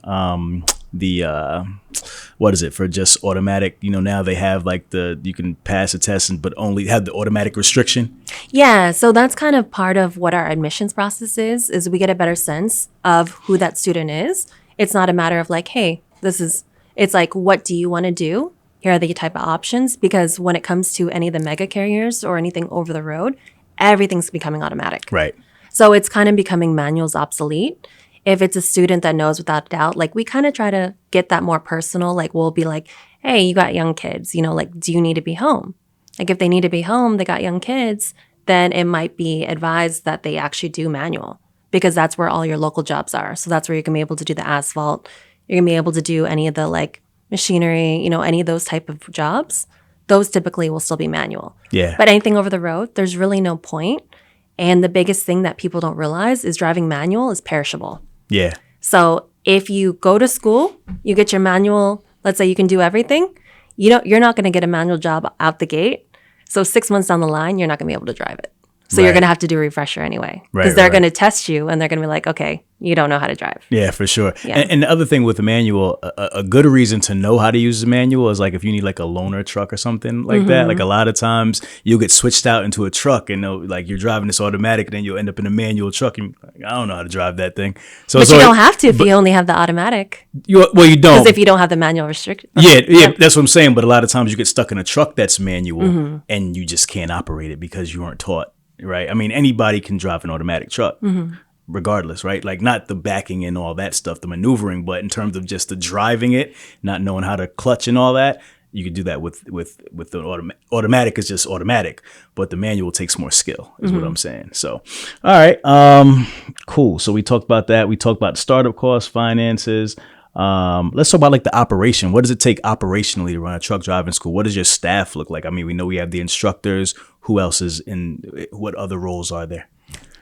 what is it, for just automatic? You know, now they have like you can pass a test but only have the automatic restriction. Yeah, so that's kind of part of what our admissions process is we get a better sense of who that student is. It's not a matter of like, hey, it's like, what do you want to do? Here are the type of options, because when it comes to any of the mega carriers or anything over the road, everything's becoming automatic. Right. So it's kind of becoming manuals obsolete. If it's a student that knows without a doubt, like we kind of try to get that more personal. Like we'll be like, hey, you got young kids, you know, like, do you need to be home? Like if they need to be home, they got young kids, then it might be advised that they actually do manual, because that's where all your local jobs are. So that's where you're going to be able to do the asphalt. You're going to be able to do any of the like machinery, you know, any of those type of jobs. Those typically will still be manual. Yeah. But anything over the road, there's really no point. And the biggest thing that people don't realize is driving manual is perishable. Yeah. So if you go to school, you get your manual, let's say you can do everything, you're not going to get a manual job out the gate. So 6 months down the line, you're not going to be able to drive it. So you're Right. going to have to do a refresher anyway, Right, because they're right, going to test you and they're going to be like, okay, you don't know how to drive. Yeah, for sure. Yeah. And the other thing with the manual, a good reason to know how to use the manual is like if you need like a loaner truck or something like that. Like a lot of times you'll get switched out into a truck and like you're driving this automatic, and then you'll end up in a manual truck. And like, I don't know how to drive that thing. So But it's you always- don't have to if you only have the automatic. you don't. Because if you don't have the manual restriction. Yeah, that's what I'm saying. But a lot of times you get stuck in a truck that's manual Mm-hmm. and you just can't operate it because you weren't taught, right? I mean, anybody can drive an automatic truck Mm-hmm. regardless, right? Like not the backing and all that stuff, the maneuvering, but in terms of just the driving it, not knowing how to clutch and all that, you could do that with the automatic is just automatic, but the manual takes more skill is what I'm saying. So, all right. Cool. So we talked about that. We talked about startup costs, finances. Let's talk about like the operation. What does it take operationally to run a truck driving school? What does your staff look like? I mean, we know we have the instructors. Who else is what other roles are there?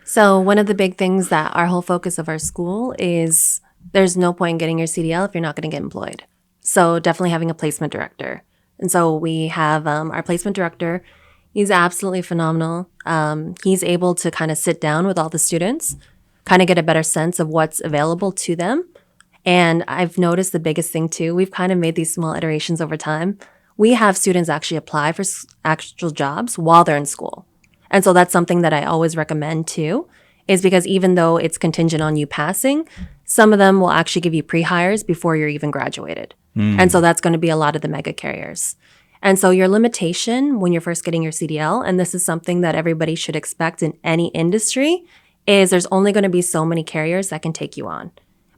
So one of the big things that our whole focus of our school is there's no point in getting your CDL if you're not going to get employed. So definitely having a placement director. And so we have our placement director. He's absolutely phenomenal. He's able to kind of sit down with all the students, kind of get a better sense of what's available to them. And I've noticed the biggest thing too, we've kind of made these small iterations over time. We have students actually apply for actual jobs while they're in school. And so that's something that I always recommend too, is because even though it's contingent on you passing, some of them will actually give you pre-hires before you're even graduated. And so that's going to be a lot of the mega carriers. And so your limitation when you're first getting your CDL, and this is something that everybody should expect in any industry, is there's only going to be so many carriers that can take you on.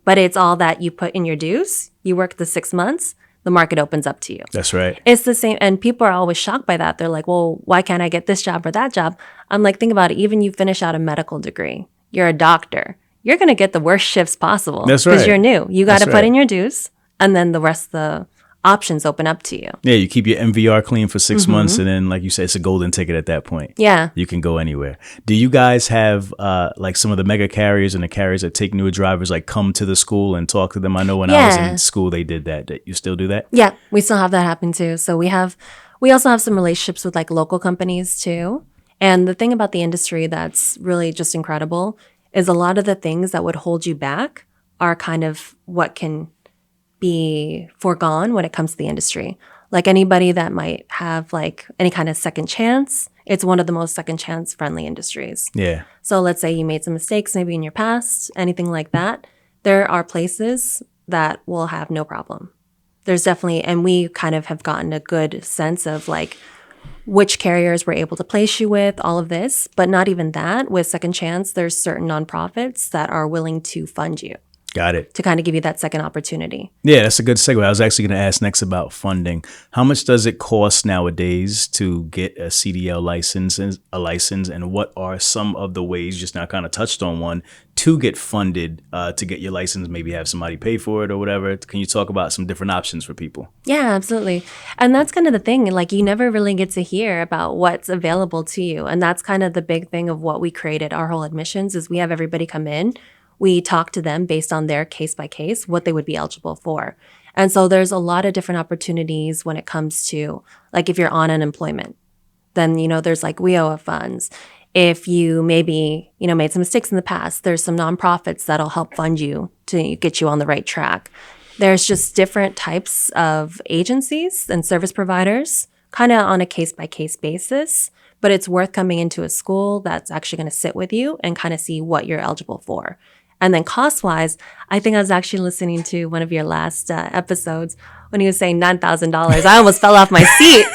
But it's all that you put in your dues, you work the 6 months, the market opens up to you. That's right. It's the same. And people are always shocked by that. They're like, well, why can't I get this job or that job? I'm like, think about it. Even you finish out a medical degree, you're a doctor, you're going to get the worst shifts possible. That's Because right. you're new. You got to That's put right. in your dues, and then the rest of the options open up to you. Yeah, you keep your MVR clean for 6 months, and then, like you said, it's a golden ticket at that point. Yeah. You can go anywhere. Do you guys have like some of the mega carriers and the carriers that take newer drivers, like come to the school and talk to them? I know when I was Yeah. in school, they did that. You still do that? Yeah, we still have that happen too. So we also have some relationships with like local companies too. And the thing about the industry that's really just incredible is a lot of the things that would hold you back are kind of what can be foregone when it comes to the industry. Like anybody that might have like any kind of second chance, it's one of the most second chance friendly industries. Yeah. So let's say you made some mistakes maybe in your past, anything like that. There are places that will have no problem. There's definitely, and we kind of have gotten a good sense of like which carriers we're able to place you with, all of this. But not even that. With Second Chance, there's certain nonprofits that are willing to fund you. Got it. to kind of give you that second opportunity. Yeah, that's a good segue. I was actually going to ask next about funding. How much does it cost nowadays to get a CDL license, and what are some of the ways, just now kind of touched on one, to get funded to get your license, maybe have somebody pay for it or whatever? Can you talk about some different options for people? Yeah, absolutely. And that's kind of the thing. Like, you never really get to hear about what's available to you. And that's kind of the big thing of what we created, our whole admissions, is we have everybody come in. We talk to them based on their case by case, what they would be eligible for. And so there's a lot of different opportunities when it comes to, like, if you're on unemployment, then, there's like WIOA funds. If you maybe, made some mistakes in the past, there's some nonprofits that'll help fund you to get you on the right track. There's just different types of agencies and service providers, kind of on a case by case basis. But it's worth coming into a school that's actually going to sit with you and kind of see what you're eligible for. And then cost-wise, I think I was actually listening to one of your last episodes when he was saying $9,000. I almost fell off my seat.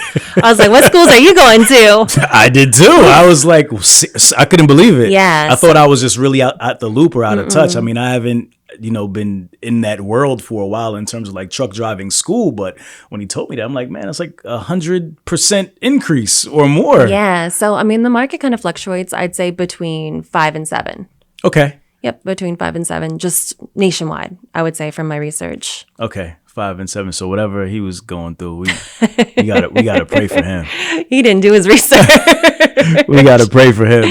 I was like, what schools are you going to? I did too. I was like, I couldn't believe it. Yeah. I thought I was just really out the loop or out of touch. I mean, I haven't, been in that world for a while in terms of like truck driving school. But when he told me that, I'm like, man, it's like 100% increase or more. Yeah. So, I mean, the market kind of fluctuates, I'd say, between 5 and 7. Okay. Yep, between 5 and 7, just nationwide, I would say, from my research. Okay, 5 and 7. So whatever he was going through, we gotta pray for him. He didn't do his research. We gotta pray for him.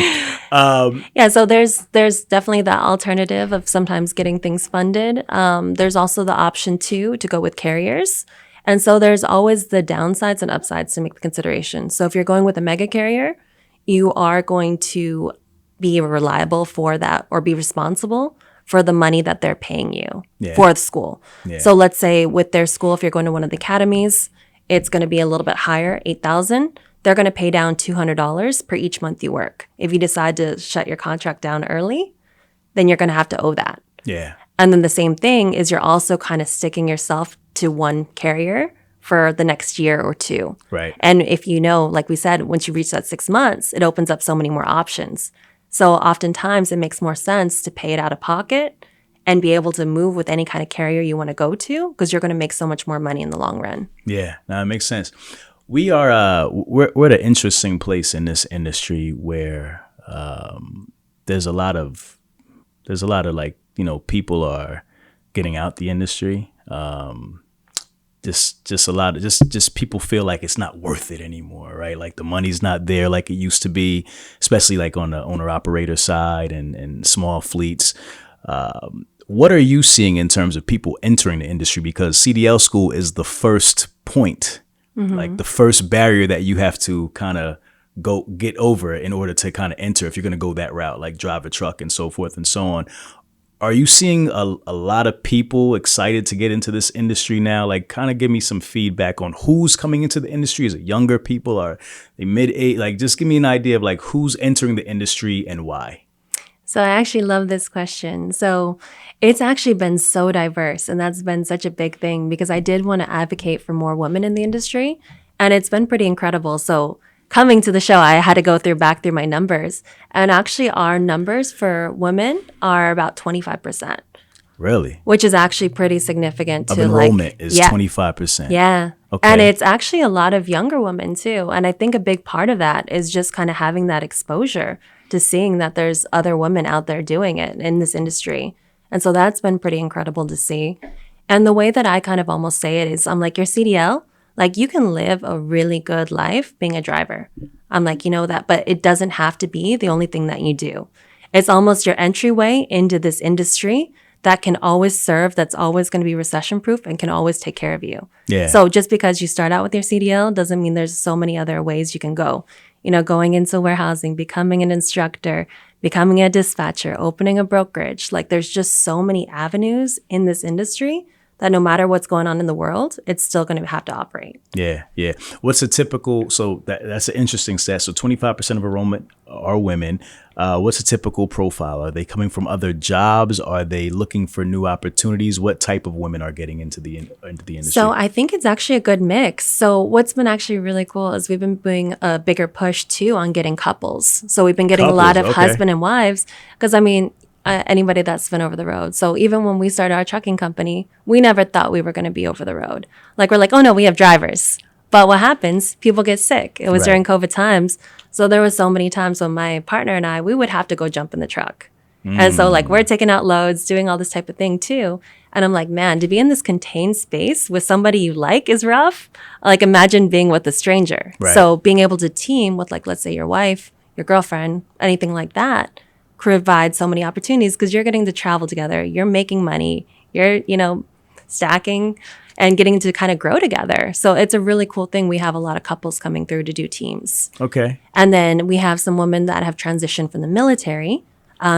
Yeah, so there's definitely that alternative of sometimes getting things funded. There's also the option too to go with carriers. And so there's always the downsides and upsides to make the consideration. So if you're going with a mega carrier, you are going to be reliable for that or be responsible for the money that they're paying you for the school. Yeah. So let's say with their school, if you're going to one of the academies, it's going to be a little bit higher, $8,000. They're going to pay down $200 per each month you work. If you decide to shut your contract down early, then you're going to have to owe that. Yeah. And then the same thing is you're also kind of sticking yourself to one carrier for the next year or two. Right. And if like we said, once you reach that 6 months, it opens up so many more options. So oftentimes it makes more sense to pay it out of pocket and be able to move with any kind of carrier you want to go to, because you're going to make so much more money in the long run. Yeah, no, it makes sense. We are we're at an interesting place in this industry where there's a lot of like, people are getting out the industry. Just a lot of just people feel like it's not worth it anymore, right? Like the money's not there like it used to be, especially like on the owner operator side and small fleets. What are you seeing in terms of people entering the industry? Because CDL school is the first point, like the first barrier that you have to kind of go get over in order to kind of enter if you're going to go that route, like drive a truck and so forth and so on. Are you seeing a lot of people excited to get into this industry now? Like, kind of give me some feedback on who's coming into the industry. Is it younger people? Are they mid-age? Like, just give me an idea of like who's entering the industry and why. So I actually love this question. So it's actually been so diverse, and that's been such a big thing because I did want to advocate for more women in the industry, and it's been pretty incredible. So coming to the show, I had to go back through my numbers. And actually, our numbers for women are about 25%. Really? Which is actually pretty significant. Of enrollment is 25%. Yeah. Okay. And it's actually a lot of younger women, too. And I think a big part of that is just kind of having that exposure to seeing that there's other women out there doing it in this industry. And so that's been pretty incredible to see. And the way that I kind of almost say it is, I'm like, your CDL, like, you can live a really good life being a driver. I'm like, that, but it doesn't have to be the only thing that you do. It's almost your entryway into this industry that can always serve, that's always going to be recession proof and can always take care of you. Yeah. So just because you start out with your CDL doesn't mean there's so many other ways you can go. Going into warehousing, becoming an instructor, becoming a dispatcher, opening a brokerage. Like, there's just so many avenues in this industry that no matter what's going on in the world, it's still going to have to operate. Yeah, yeah. What's a typical, so that's an interesting stat. So 25% of enrollment are women. What's a typical profile? Are they coming from other jobs? Are they looking for new opportunities? What type of women are getting into the industry? So I think it's actually a good mix. So what's been actually really cool is we've been doing a bigger push too on getting couples. So we've been getting a lot of husband and wives, because anybody that's been over the road. So even when we started our trucking company, we never thought we were going to be over the road. Like we're like, oh no, we have drivers. But what happens? People get sick. It was Right. during COVID times. So there was so many times when my partner and I, we would have to go jump in the truck. And so like we're taking out loads, doing all this type of thing too. And I'm like, man, to be in this contained space with somebody you like is rough. Like imagine being with a stranger. Right. So being able to team with like, let's say your wife, your girlfriend, anything like that, provide so many opportunities because you're getting to travel together. You're making money. You're, stacking and getting to kind of grow together. So it's a really cool thing. We have a lot of couples coming through to do teams. Okay. And then we have some women that have transitioned from the military,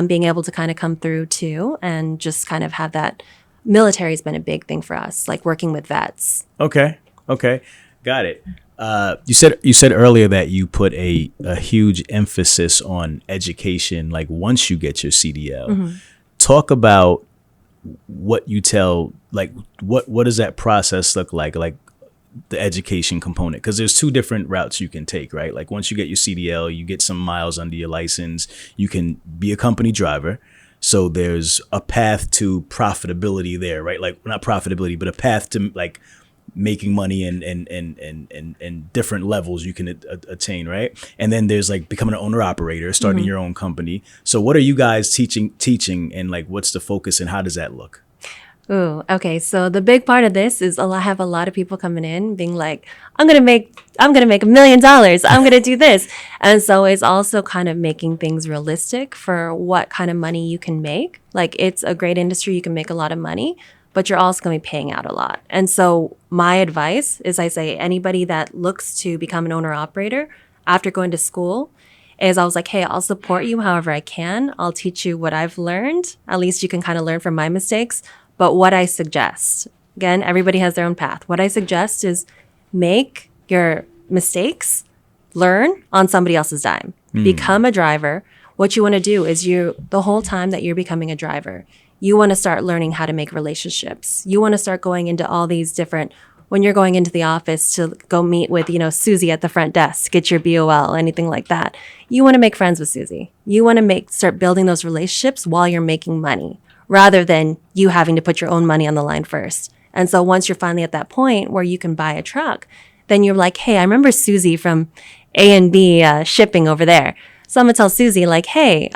being able to kind of come through too and just kind of have that. Military has been a big thing for us, like working with vets. Okay. Got it. You said earlier that you put a huge emphasis on education, like once you get your CDL. Talk about what you tell, like what does that process look like the education component? Because there's two different routes you can take, right? Like once you get your CDL, you get some miles under your license, you can be a company driver. So there's a path to profitability there, right? Like not profitability, but a path to like making money and different levels you can attain, right? And then there's like becoming an owner operator, starting your own company. So what are you guys teaching and like what's the focus and how does that look? Ooh, okay. So the big part of this is I have a lot of people coming in being like, I'm gonna make $1 million. I'm gonna do this. And so it's also kind of making things realistic for what kind of money you can make. Like it's a great industry, you can make a lot of money, but you're also gonna be paying out a lot. And so my advice is I say anybody that looks to become an owner operator after going to school is I was like, hey, I'll support you however I can. I'll teach you what I've learned. At least you can kind of learn from my mistakes. But what I suggest, again, everybody has their own path. What I suggest is make your mistakes, learn on somebody else's dime. Become a driver. What you want to do is the whole time that you're becoming a driver, you want to start learning how to make relationships. You want to start going into all these different, when you're going into the office to go meet with, Susie at the front desk, get your BOL, anything like that. You want to make friends with Susie. You want to start building those relationships while you're making money, rather than you having to put your own money on the line first. And so once you're finally at that point where you can buy a truck, then you're like, hey, I remember Susie from A&B shipping over there. So I'm gonna tell Susie like, hey,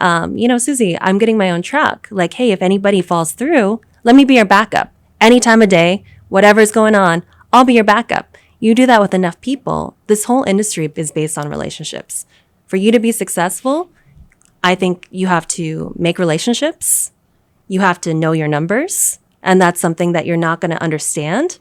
Susie, I'm getting my own truck. Like, hey, if anybody falls through, let me be your backup. Any time of day, whatever's going on, I'll be your backup. You do that with enough people. This whole industry is based on relationships. For you to be successful, I think you have to make relationships. You have to know your numbers, and that's something that you're not going to understand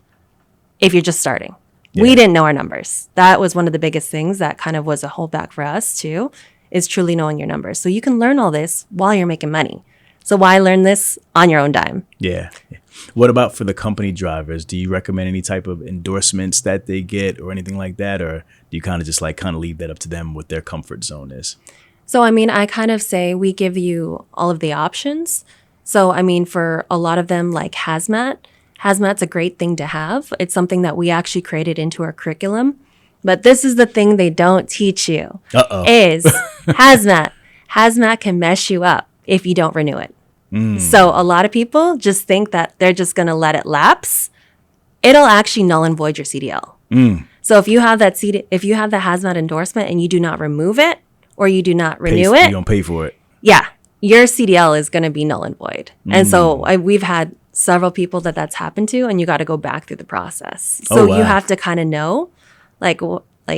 if you're just starting. Yeah. We didn't know our numbers. That was one of the biggest things that kind of was a holdback for us too, is truly knowing your numbers. So you can learn all this while you're making money. So why learn this on your own dime? Yeah. What about for the company drivers? Do you recommend any type of endorsements that they get or anything like that? Or do you kind of just leave that up to them what their comfort zone is? So, I kind of say we give you all of the options. So, for a lot of them, like hazmat's a great thing to have. It's something that we actually created into our curriculum. But this is the thing they don't teach you is hazmat. Hazmat can mess you up if you don't renew it. So a lot of people just think that they're just going to let it lapse. It'll actually null and void your CDL. So if you have that if you have the hazmat endorsement and you do not remove it or you do not renew it, you don't pay for it. Yeah, your CDL is going to be null and void. And so we've had several people that's happened to, and you got to go back through the process. So you have to kind of know like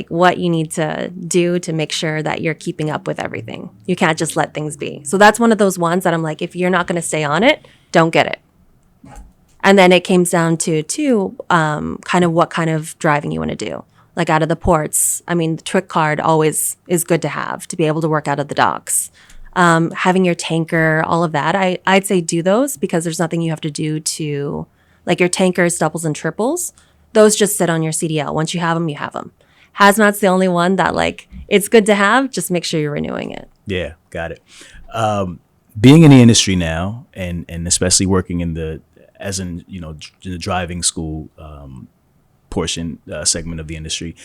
what you need to do to make sure that you're keeping up with everything. You can't just let things be. So that's one of those ones that I'm like, if you're not going to stay on it, don't get it. And then it comes down to kind of what kind of driving you want to do. Like out of the ports, the trick card always is good to have to be able to work out of the docks. Having your tanker, all of that, I'd say do those because there's nothing you have to do to, like your tankers, doubles and triples. Those just sit on your CDL. Once you have them, you have them. Hazmat's the only one that it's good to have. Just make sure you're renewing it. Yeah, got it. Being in the industry now, and especially working in the driving school portion segment of the industry,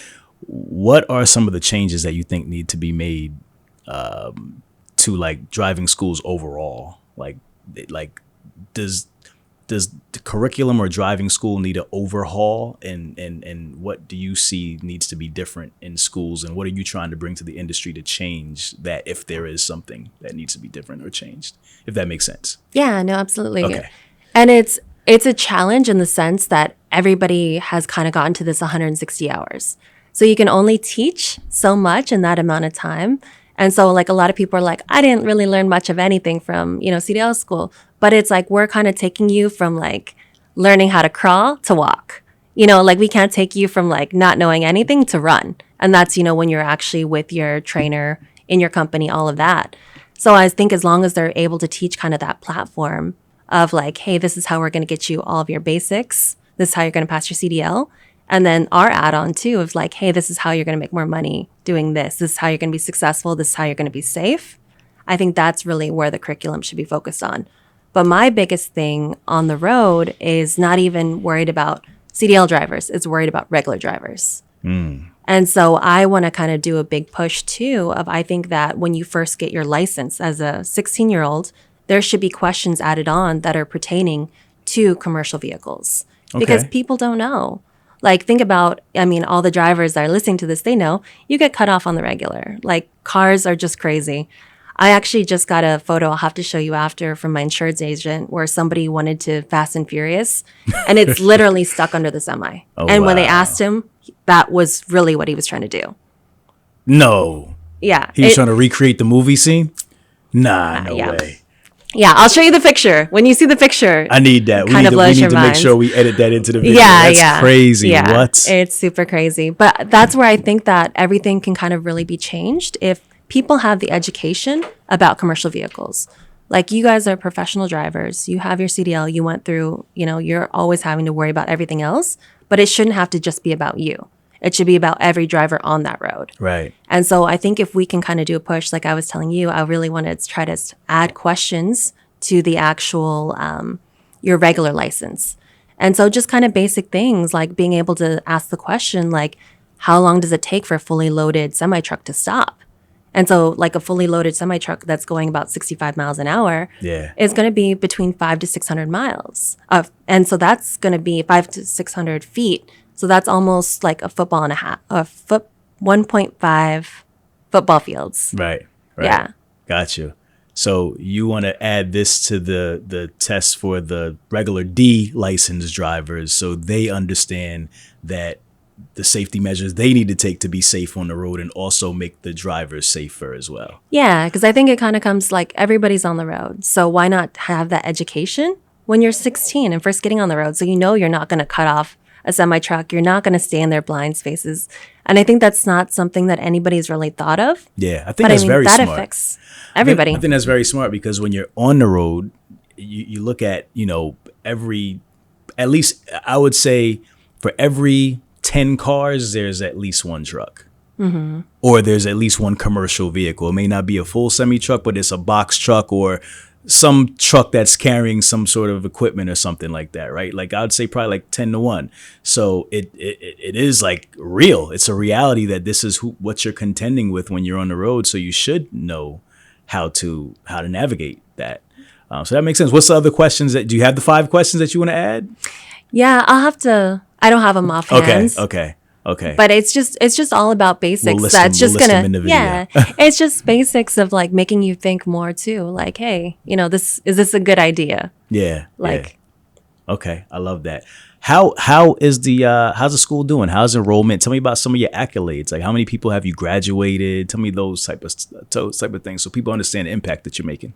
what are some of the changes that you think need to be made to driving schools overall? Like, does the curriculum or driving school need an overhaul, and what do you see needs to be different in schools, and what are you trying to bring to the industry to change that, if there is something that needs to be different or changed, if that makes sense? Yeah, no, absolutely. Okay. And it's a challenge in the sense that everybody has kind of gotten to this 160 hours. So you can only teach so much in that amount of time. And so like a lot of people are like, I didn't really learn much of anything from, CDL school. But it's like we're kind of taking you from like learning how to crawl to walk. Like we can't take you from like not knowing anything to run. And that's, when you're actually with your trainer in your company, all of that. So I think as long as they're able to teach kind of that platform of like, hey, this is how we're going to get you all of your basics. This is how you're going to pass your CDL. And then our add-on too of like, hey, this is how you're going to make more money doing this. This is how you're going to be successful. This is how you're going to be safe. I think that's really where the curriculum should be focused on. But my biggest thing on the road is not even worried about CDL drivers. It's worried about regular drivers. And so I want to kind of do a big push too of, I think that when you first get your license as a 16-year-old, there should be questions added on that are pertaining to commercial vehicles. Because people don't know. Like, think about, all the drivers that are listening to this, they know you get cut off on the regular. Like, cars are just crazy. I actually just got a photo I'll have to show you after from my insurance agent where somebody wanted to Fast and Furious, and it's literally stuck under the semi. When they asked him, that was really what he was trying to do. No. Yeah. He was trying to recreate the movie scene? Nah, no way. Yeah, I'll show you the picture. When you see the picture, I need that. We need to make sure we edit that into the video. That's crazy. Yeah, what? It's super crazy. But that's where I think that everything can kind of really be changed if people have the education about commercial vehicles. Like, you guys are professional drivers. You have your CDL. You went through, you're always having to worry about everything else. But it shouldn't have to just be about you. It should be about every driver on that road. Right. And so I think if we can kind of do a push, like I was telling you, I really want to try to add questions to the actual, your regular license. And so just kind of basic things like being able to ask the question, like, how long does it take for a fully loaded semi-truck to stop? And so like a fully loaded semi-truck that's going about 65 miles an hour is going to be between 500 to 600 miles. And so that's going to be 500 to 600 feet. So that's almost like a football and a half, 1.5 football fields. Right. Yeah. Got you. So you want to add this to the test for the regular D licensed drivers so they understand that the safety measures they need to take to be safe on the road and also make the drivers safer as well. Yeah, because I think it kind of comes like everybody's on the road. So why not have that education when you're 16 and first getting on the road? So you're not going to cut off a semi-truck. You're not going to stay in their blind spaces. And I think that's not something that anybody's really thought of. Yeah, I think that's very that smart. Affects everybody. I think that's very smart because when you're on the road, you look at, at least I would say for every 10 cars, there's at least one truck. Mm-hmm. Or there's at least one commercial vehicle. It may not be a full semi-truck, but it's a box truck or some truck that's carrying some sort of equipment or something like that, right? Like I would say probably like 10 to 1. So it is like real. It's a reality that this is what you're contending with when you're on the road. So you should know how to navigate that. So that makes sense. What's the other questions do you have the 5 questions that you want to add? Yeah, I don't have them offhand. Okay. But it's just all about basics. It's just basics of like making you think more too. Like, hey, is this a good idea? Yeah. Like, okay, I love that. How's the school doing? How's enrollment? Tell me about some of your accolades. Like, how many people have you graduated? Tell me those type of things so people understand the impact that you're making.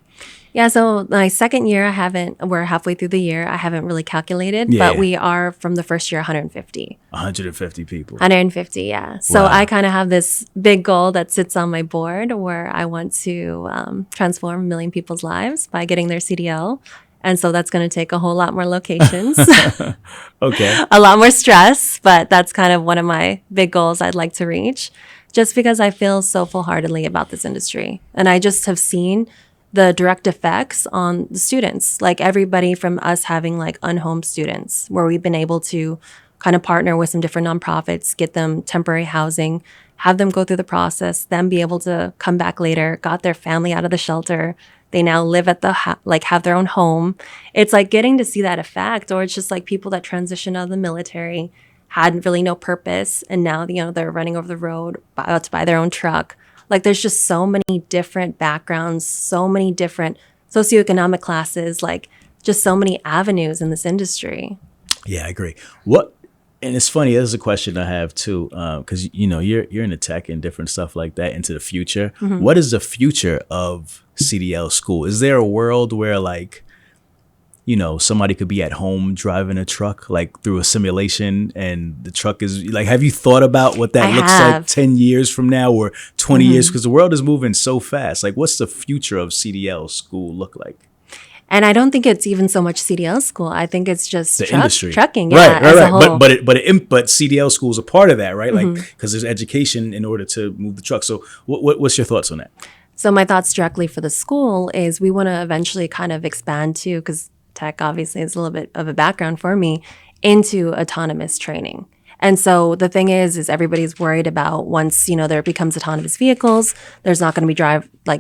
Yeah, so my second year, we're halfway through the year. I haven't really calculated, but we are from the first year 150. 150 people. 150, yeah. So I kind of have this big goal that sits on my board where I want to transform 1 million people's lives by getting their CDL. And so that's going to take a whole lot more locations. Okay. A lot more stress, but that's kind of one of my big goals I'd like to reach just because I feel so full-heartedly about this industry. And I just have seen the direct effects on the students, like everybody from us having like unhomed students where we've been able to kind of partner with some different nonprofits, get them temporary housing, have them go through the process, then be able to come back later, got their family out of the shelter, They now live at the like have their own home. It's like getting to see that effect, or it's just like people that transitioned out of the military had really no purpose, and now they're running over the road about to buy their own truck. Like there's just so many different backgrounds, so many different socioeconomic classes, like just so many avenues in this industry. Yeah, I agree. And it's funny, there's a question I have too, because you're into tech and different stuff like that into the future. Mm-hmm. What is the future of CDL school? Is there a world where like, somebody could be at home driving a truck like through a simulation, and the truck is like, have you thought about what that looks like 10 years from now or 20 years? Because the world is moving so fast. Like, what's the future of CDL school look like? And I don't think it's even so much CDL school. I think it's just the industry, trucking, right? As a whole. But CDL school is a part of that, right? Like, because there's education in order to move the truck. So, what's your thoughts on that? So my thoughts directly for the school is we want to eventually kind of expand to, because tech obviously is a little bit of a background for me, into autonomous training. And so the thing is everybody's worried about once, there becomes autonomous vehicles, there's not going to be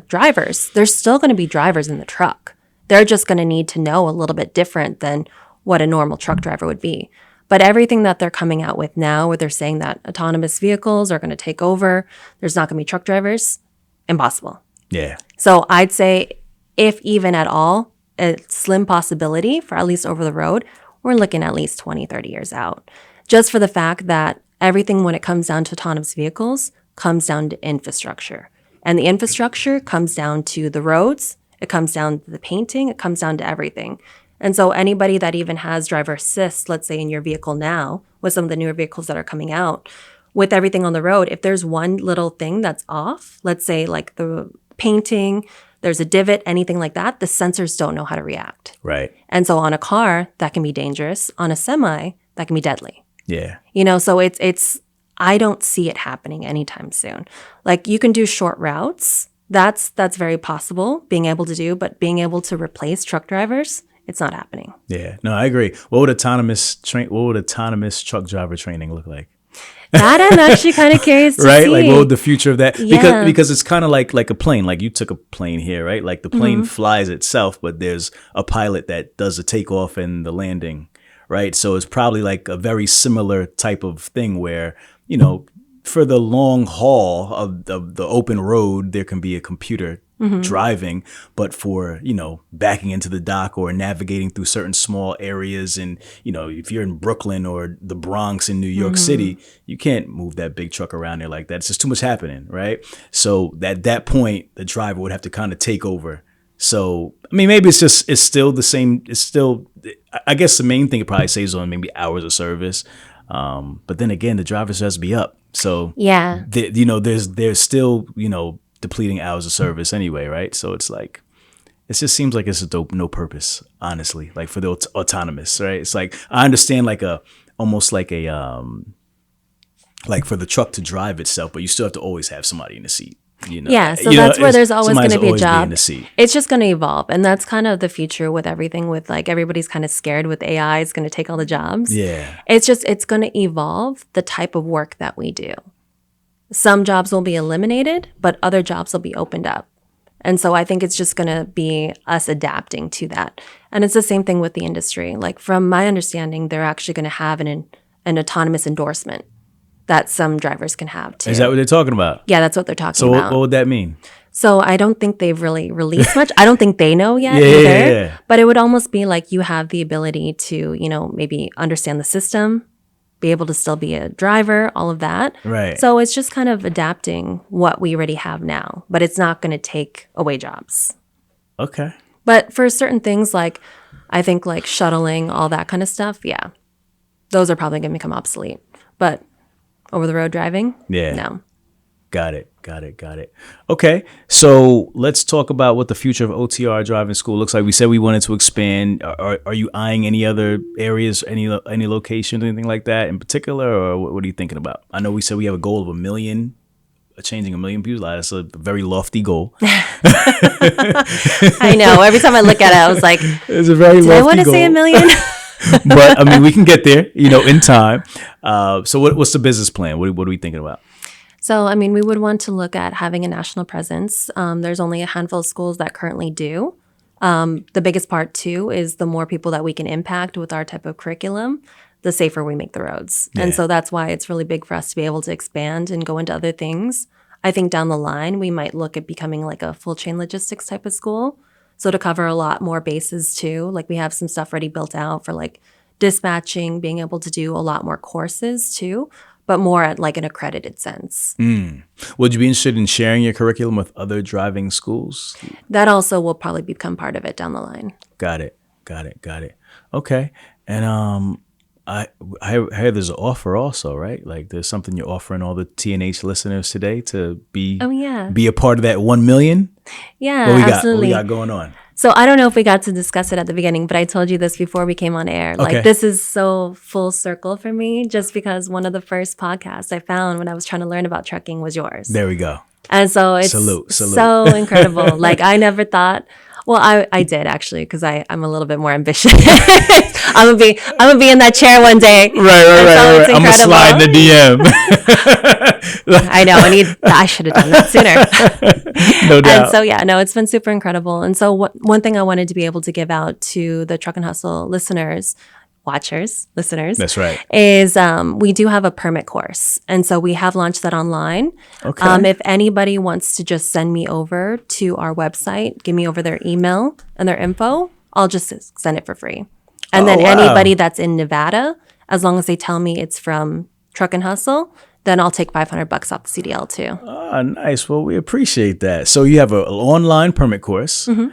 drivers. There's still going to be drivers in the truck. They're just going to need to know a little bit different than what a normal truck driver would be. But everything that they're coming out with now, where they're saying that autonomous vehicles are going to take over, there's not going to be truck drivers, impossible. Yeah. So I'd say if even at all, a slim possibility for at least over the road, we're looking at least 20, 30 years out. Just for the fact that everything when it comes down to autonomous vehicles comes down to infrastructure. And the infrastructure comes down to the roads, it comes down to the painting, it comes down to everything. And so anybody that even has driver assist, let's say in your vehicle now, with some of the newer vehicles that are coming out, with everything on the road, if there's one little thing that's off, let's say like the painting, there's a divot, anything like that, the sensors don't know how to react. Right. And so on a car, that can be dangerous. On a semi, that can be deadly. Yeah. So it's I don't see it happening anytime soon. Like you can do short routes. That's very possible being able to do, but being able to replace truck drivers, it's not happening. Yeah, no, I agree. What would autonomous truck driver training look like? That I'm actually kind of curious to right? see. Like, what would the future of that? Yeah. Because it's kind of like a plane. Like you took a plane here, right? Like the plane flies itself, but there's a pilot that does the takeoff and the landing, right? So it's probably like a very similar type of thing where, for the long haul of the open road, there can be a computer driving, but for, backing into the dock or navigating through certain small areas, and, if you're in Brooklyn or the Bronx in New York City, you can't move that big truck around there like that. It's just too much happening, right? So at that point, the driver would have to kind of take over. So, I mean, maybe it's still the same. It's still, I guess the main thing it probably saves on maybe hours of service. But then again, the driver has to be up. So yeah, there's still, depleting hours of service anyway, right? So it's like, it just seems like it's a dope, no purpose, honestly, like for the autonomous, right? It's like, I understand like almost like for the truck to drive itself, but you still have to always have somebody in the seat. Yeah, so that's where there's always going to be a job. Be it's just going to evolve, and that's kind of the future with everything. With like everybody's kind of scared with AI is going to take all the jobs. Yeah, it's going to evolve the type of work that we do. Some jobs will be eliminated, but other jobs will be opened up. And so I think it's just going to be us adapting to that. And it's the same thing with the industry. Like from my understanding, they're actually going to have an autonomous endorsement that some drivers can have too. Is that what they're talking about? Yeah, that's what they're talking about. So what would that mean? So I don't think they've really released much. I don't think they know yet either. Yeah. But it would almost be like you have the ability to, maybe understand the system, be able to still be a driver, all of that. Right. So it's just kind of adapting what we already have now, but it's not going to take away jobs. Okay. But for certain things like, I think like shuttling, all that kind of stuff, yeah, those are probably going to become obsolete. But over the road driving? Yeah. No. Got it. Okay. So let's talk about what the future of OTR driving school looks like. We said we wanted to expand. Are you eyeing any other areas, any locations, anything like that in particular, or what are you thinking about? I know we said we have a goal of 1 million, changing 1 million people. That's a very lofty goal. I know. Every time I look at it, I was like, it's a very lofty goal. I want to say 1 million? But I mean, we can get there, in time. So what's the business plan? What are we thinking about? So, I mean, we would want to look at having a national presence. There's only a handful of schools that currently do. The biggest part, too, is the more people that we can impact with our type of curriculum, the safer we make the roads. Yeah. And so that's why it's really big for us to be able to expand and go into other things. I think down the line, we might look at becoming like a full chain logistics type of school. So to cover a lot more bases, too. Like we have some stuff already built out for like dispatching, being able to do a lot more courses, too, but more at like an accredited sense. Would you be interested in sharing your curriculum with other driving schools? That also will probably become part of it down the line. Got it. Okay. And I heard there's an offer also, right? Like there's something you're offering all the TNH listeners today to be be a part of that 1 million. Yeah, What absolutely. we got going on? So I don't know if we got to discuss it at the beginning, but I told you this before we came on air. Okay. Like this is so full circle for me just because one of the first podcasts I found when I was trying to learn about trucking was yours. There we go. And so it's Salute. so incredible. Like I never thought, well, I did actually, because I'm a little bit more ambitious. I'm gonna be in that chair one day. Right. I'm gonna slide in the DM. I know. I should have done that sooner. No doubt. And so it's been super incredible. And so one thing I wanted to be able to give out to the Truck and Hustle listeners, listeners. That's right. Is we do have a permit course. And so we have launched that online. Okay. If anybody wants to just send me over to our website, give me over their email and their info, I'll just send it for free. And then anybody that's in Nevada, as long as they tell me it's from Truck and Hustle, then I'll take $500 off the CDL too. Oh, nice. Well, we appreciate that. So you have an online permit course. And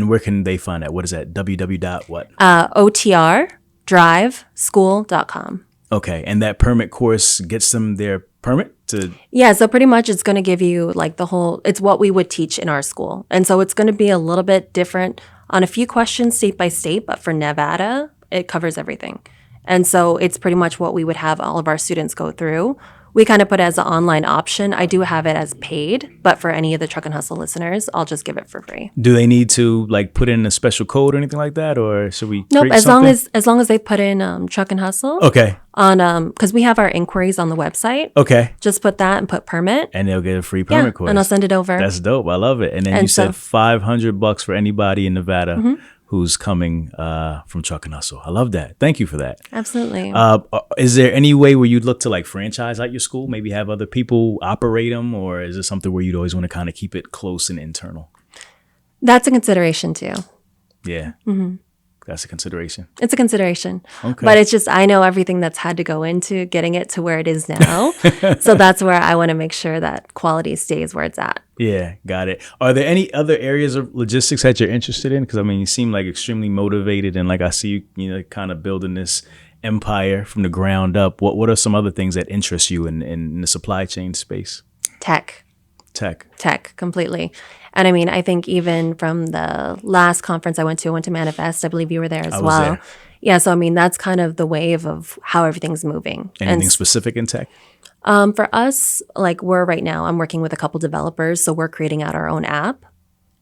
where can they find that? What is that? www.what? OTRDriveschool.com. Okay. And that permit course gets them their permit to... Yeah, so pretty much it's going to give you like it's what we would teach in our school. And so it's going to be a little bit different on a few questions state by state, but for Nevada, it covers everything. And so it's pretty much what we would have all of our students go through. We kind of put it as an online option. I do have it as paid, but for any of the Truck and Hustle listeners, I'll just give it for free. Do they need to like put in a special code or anything like that, or should we? Nope. create As something? long as they put in Truck and Hustle Okay. on because we have our inquiries on the website. Okay. Just put that and put permit. And they'll get a free permit course. And I'll send it over. That's dope. I love it. And then And you said so- $500 for anybody in Nevada who's coming from Truck and Hustle. I love that. Thank you for that. Absolutely. Is there any way where you'd look to like franchise out your school, maybe have other people operate them, or is it something where you'd always want to kind of keep it close and internal? That's a consideration too. Yeah. That's a consideration. It's a consideration. Okay. But it's just, I know everything that's had to go into getting it to where it is now. So that's where I want to make sure that quality stays where it's at. Yeah, got it. Are there any other areas of logistics that you're interested in? Because I mean, you seem like extremely motivated, and like I see you, kind of building this empire from the ground up. What are some other things that interest you in the supply chain space? Tech completely. And I mean, I think even from the last conference I went to Manifest. I believe you were there as I was well. there. Yeah. So, I mean, that's kind of the wave of how everything's moving. Anything specific in tech? For us, like I'm working with a couple developers, so we're creating out our own app.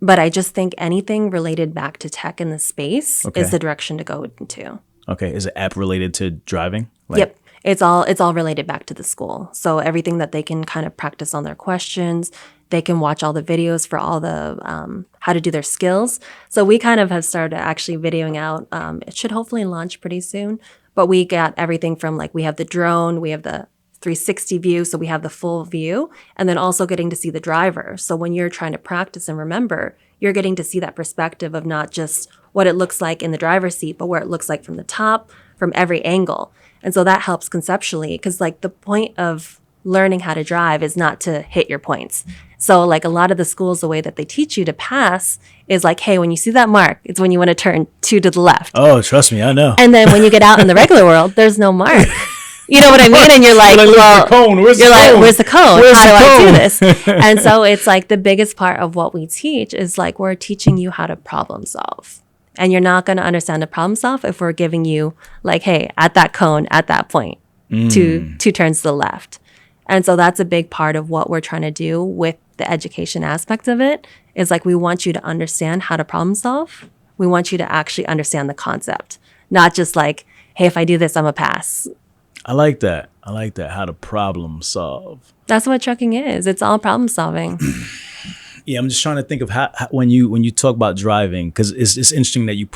But I just think anything related back to tech in the space is the direction to go into. Okay. Is it app related to driving? Yep. It's all related back to the school. So everything that they can kind of practice on their questions, they can watch all the videos for all the how to do their skills. So we kind of have started actually videoing out. It should hopefully launch pretty soon. But we got everything from like we have the drone, we have the 360 view, so we have the full view, and then also getting to see the driver. So when you're trying to practice and remember, you're getting to see that perspective of not just what it looks like in the driver's seat, but where it looks like from the top, from every angle. And so that helps conceptually because like the point of learning how to drive is not to hit your points. So like a lot of the schools, the way that they teach you to pass is like, hey, when you see that mark, it's when you want to turn 2 to the left. Oh, trust me, I know. And then when you get out in the regular world, there's no mark. You know what I mean? And you're like, Where's well, the cone? Where's the you're cone? like, where's the cone? Where's How the do I do cone? this? And so it's like the biggest part of what we teach is like we're teaching you how to problem solve. And you're not going to understand the problem solve if we're giving you like, hey, at that cone, at that point, two turns to the left. And so that's a big part of what we're trying to do with the education aspect of it is like we want you to understand how to problem solve. We want you to actually understand the concept, not just like, hey, if I do this, I'm a pass. I like that. I like that. How to problem solve. That's what trucking is. It's all problem solving. Yeah, I'm just trying to think of how when you talk about driving, because it's interesting that you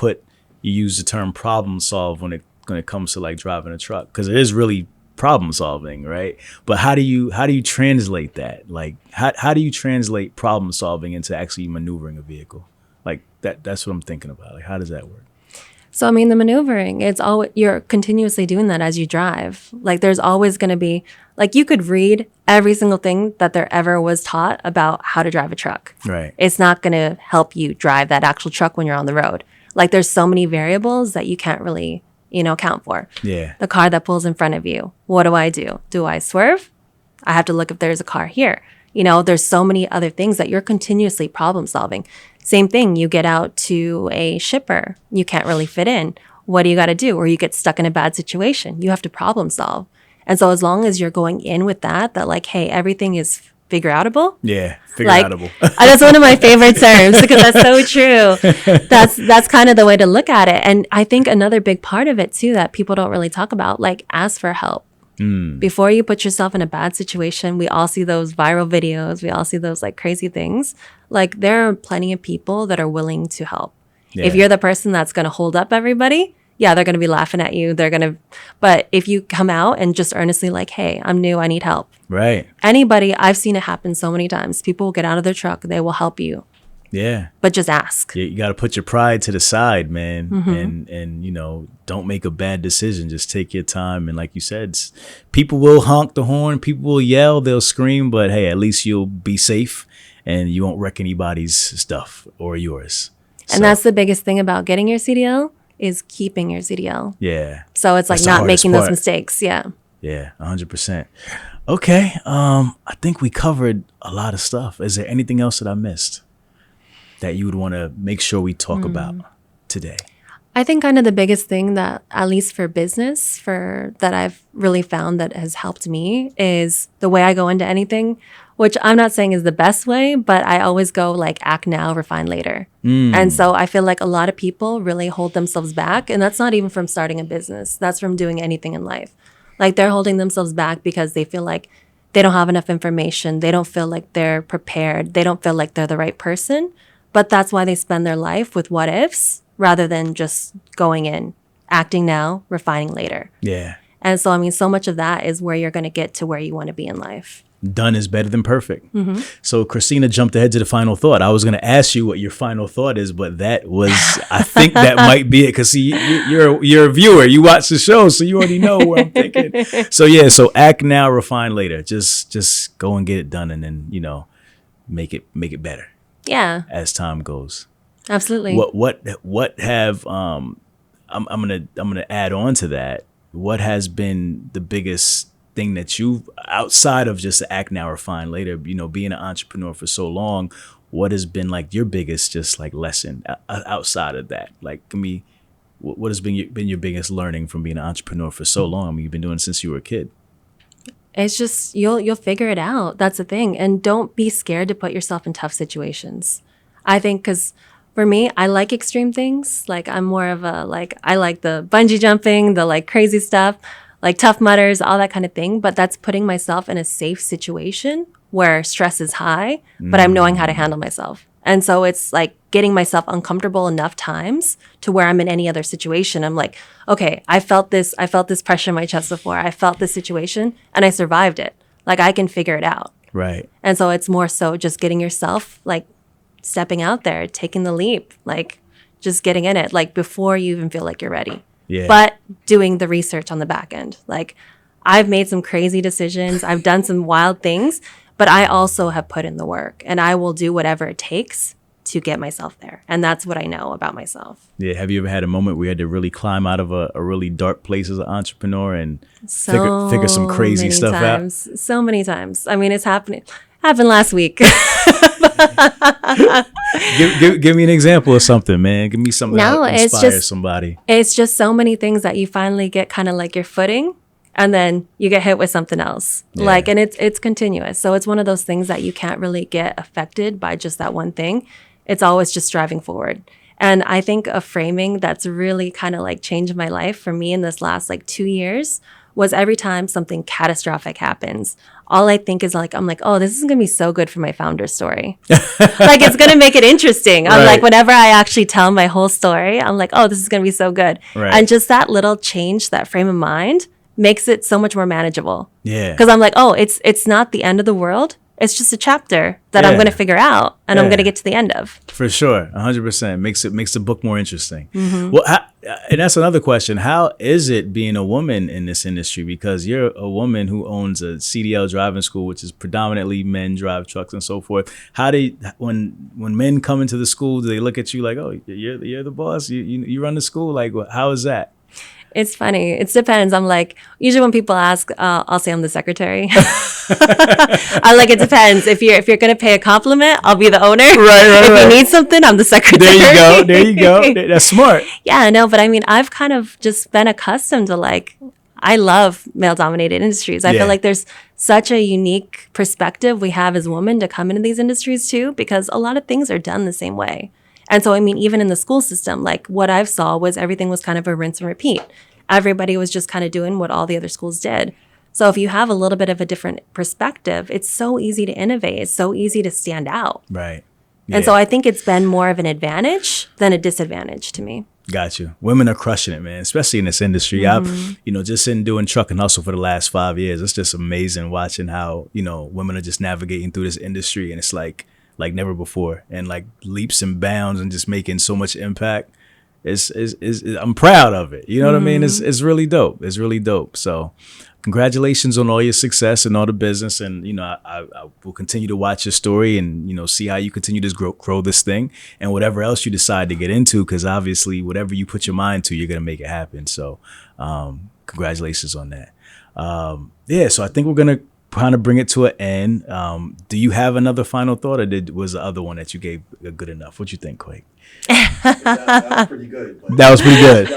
use the term problem solve when it comes to like driving a truck, because it is really problem solving, right? But how do you translate that? Like how do you translate problem solving into actually maneuvering a vehicle? Like that's what I'm thinking about. Like how does that work? So, I mean, the maneuvering, you're continuously doing that as you drive. Like, there's always going to be, like, you could read every single thing that there ever was taught about how to drive a truck. Right. It's not going to help you drive that actual truck when you're on the road. Like, there's so many variables that you can't really, account for. Yeah. The car that pulls in front of you, what do? Do I swerve? I have to look if there's a car here. There's so many other things that you're continuously problem solving. Same thing, you get out to a shipper, you can't really fit in. What do you got to do? Or you get stuck in a bad situation. You have to problem solve. And so as long as you're going in with that like, hey, everything is figure outable. Yeah, figure outable. That's one of my favorite terms because that's so true. That's kind of the way to look at it. And I think another big part of it too that people don't really talk about, like ask for help. Before you put yourself in a bad situation, we all see those viral videos. We all see those like crazy things. Like there are plenty of people that are willing to help. Yeah. If you're the person that's going to hold up everybody, yeah, they're going to be laughing at you. But if you come out and just earnestly like, hey, I'm new, I need help. Right. Anybody, I've seen it happen so many times. People will get out of their truck, they will help you. Yeah. But just ask. You got to put your pride to the side, man. Mm-hmm. And don't make a bad decision. Just take your time. And like you said, people will honk the horn. People will yell. They'll scream. But hey, at least you'll be safe and you won't wreck anybody's stuff or yours. And that's the biggest thing about getting your CDL is keeping your CDL. Yeah. So it's like not making those mistakes. Yeah. Yeah, 100%. Okay. I think we covered a lot of stuff. Is there anything else that I missed that you would want to make sure we talk about today? I think kind of the biggest thing that, at least for business, that I've really found that has helped me is the way I go into anything, which I'm not saying is the best way, but I always go like act now, refine later. And so I feel like a lot of people really hold themselves back. And that's not even from starting a business. That's from doing anything in life. Like they're holding themselves back because they feel like they don't have enough information. They don't feel like they're prepared. They don't feel like they're the right person. But that's why they spend their life with what ifs rather than just going in, acting now, refining later. Yeah. And so, I mean, so much of that is where you're going to get to where you want to be in life. Done is better than perfect. Mm-hmm. So Christina jumped ahead to the final thought. I was going to ask you what your final thought is, but that was, I think that might be it. Because you're a viewer. You watch the show, so you already know where I'm thinking. So yeah, so act now, refine later. Just go and get it done, and then make it better. Yeah. As time goes. Absolutely. What have I'm gonna add on to that. What has been the biggest thing that you've, outside of just act now, refine later, being an entrepreneur for so long, what has been like your biggest just like lesson outside of that? Like, what has been your biggest learning from being an entrepreneur for so long? I mean, you've been doing it since you were a kid. It's just, you'll figure it out. That's the thing. And don't be scared to put yourself in tough situations. I think because for me, I like extreme things. Like I'm more of I like the bungee jumping, the like crazy stuff, like Tough Mudders, all that kind of thing. But that's putting myself in a safe situation where stress is high, but I'm knowing how to handle myself. And so it's like getting myself uncomfortable enough times to where I'm in any other situation. I'm like, okay, I felt this pressure in my chest before. I felt this situation and I survived it. Like I can figure it out. Right. And so it's more so just getting yourself like stepping out there, taking the leap, like just getting in it, like before you even feel like you're ready. Yeah. But doing the research on the back end. Like I've made some crazy decisions. I've done some wild things, but I also have put in the work and I will do whatever it takes to get myself there. And that's what I know about myself. Yeah. Have you ever had a moment where you had to really climb out of a really dark place as an entrepreneur and figure some crazy stuff out? So many times. I mean, it's happened last week. give me an example of something, man. Give me something that inspires somebody. It's just so many things that you finally get kind of like your footing and then you get hit with something else. Yeah. Like, and it's continuous. So it's one of those things that you can't really get affected by just that one thing. It's always just driving forward. And I think a framing that's really kind of like changed my life for me in this last like 2 years was every time something catastrophic happens, all I think is like, I'm like, oh, this is going to be so good for my founder story. Like, it's going to make it interesting. I'm like, whenever I actually tell my whole story, I'm like, oh, this is going to be so good. Right. And just that little change, that frame of mind makes it so much more manageable. Yeah. Because I'm like, oh, it's not the end of the world. It's just a chapter that I'm going to figure out and I'm going to get to the end of. For sure. 100%. Makes the book more interesting. Well, and that's another question. How is it being a woman in this industry? Because you're a woman who owns a CDL driving school, which is predominantly men drive trucks and so forth. How when men come into the school, do they look at you like, oh, you're the boss? You run the school? Like, how is that? It's funny. It depends. I'm like, usually when people ask, I'll say I'm the secretary. I'm like, it depends. If you're gonna pay a compliment, I'll be the owner. Right. If you need something, I'm the secretary. There you go. That's smart. Yeah, no, but I mean, I've kind of just been accustomed to like, I love male-dominated industries. I feel like there's such a unique perspective we have as women to come into these industries too, because a lot of things are done the same way. And so, I mean, even in the school system, like what I've saw was everything was kind of a rinse and repeat. Everybody was just kind of doing what all the other schools did. So if you have a little bit of a different perspective, it's so easy to innovate. It's so easy to stand out. Right. Yeah. And so I think it's been more of an advantage than a disadvantage to me. Got you. Women are crushing it, man, especially in this industry. I've, just in doing truck and hustle for the last 5 years, it's just amazing watching how, women are just navigating through this industry. And it's like never before, and like leaps and bounds and just making so much impact. I'm proud of it. You know what I mean? It's really dope. It's really dope. So congratulations on all your success and all the business. And, I will continue to watch your story and, see how you continue to grow this thing and whatever else you decide to get into, because obviously whatever you put your mind to, you're going to make it happen. So congratulations on that. So I think we're going to kind of bring it to an end. Do you have another final thought, or was the other one that you gave good enough? What you think, Quake? That was pretty good. That was pretty good.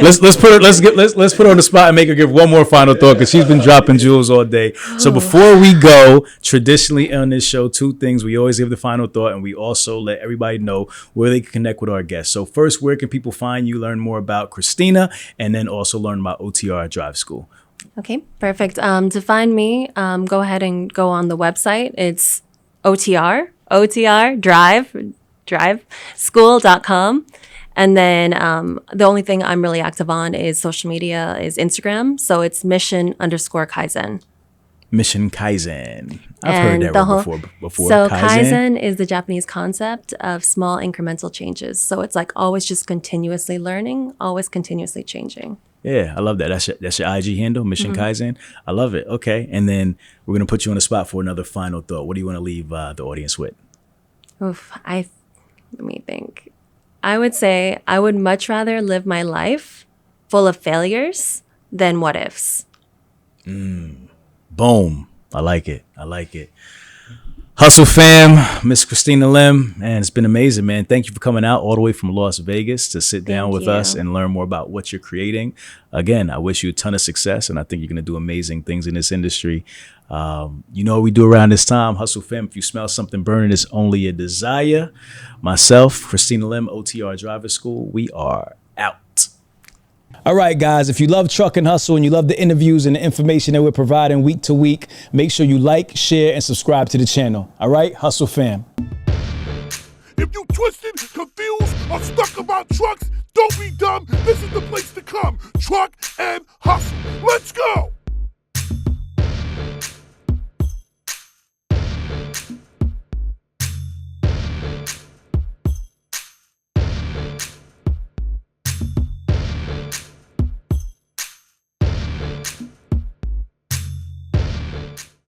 Let's put her on the spot and make her give one more final thought, because she's been dropping jewels all day. So before we go, traditionally on this show, 2 things. We always give the final thought, and we also let everybody know where they can connect with our guests. So first, where can people find you, learn more about Christina, and then also learn about OTR Drive School? Okay, perfect. To find me, go ahead and go on the website. It's OTR Drive School.com. And then the only thing I'm really active on is social media, is Instagram. So it's mission_Kaizen. Mission Kaizen. I've heard that word before. So Kaizen is the Japanese concept of small incremental changes. So it's like always just continuously learning, always continuously changing. Yeah, I love that. That's your IG handle, Mission Kaizen. I love it. Okay. And then we're going to put you on the spot for another final thought. What do you want to leave the audience with? Let me think. I would say I would much rather live my life full of failures than what ifs. Boom. I like it. Hustle fam, Miss Christina Lim, man, it's been amazing, man. Thank you for coming out all the way from Las Vegas to sit down with us and learn more about what you're creating. Again, I wish you a ton of success, and I think you're going to do amazing things in this industry. You know what we do around this time, Hustle fam. If you smell something burning, it's only a desire. Myself, Christina Lim, OTR Driver School, we are out. All right, guys, if you love Truck and Hustle and you love the interviews and the information that we're providing week to week, make sure you like, share, and subscribe to the channel. All right, Hustle fam. If you twisted, confused, or stuck about trucks, don't be dumb. This is the place to come. Truck and Hustle. Let's go.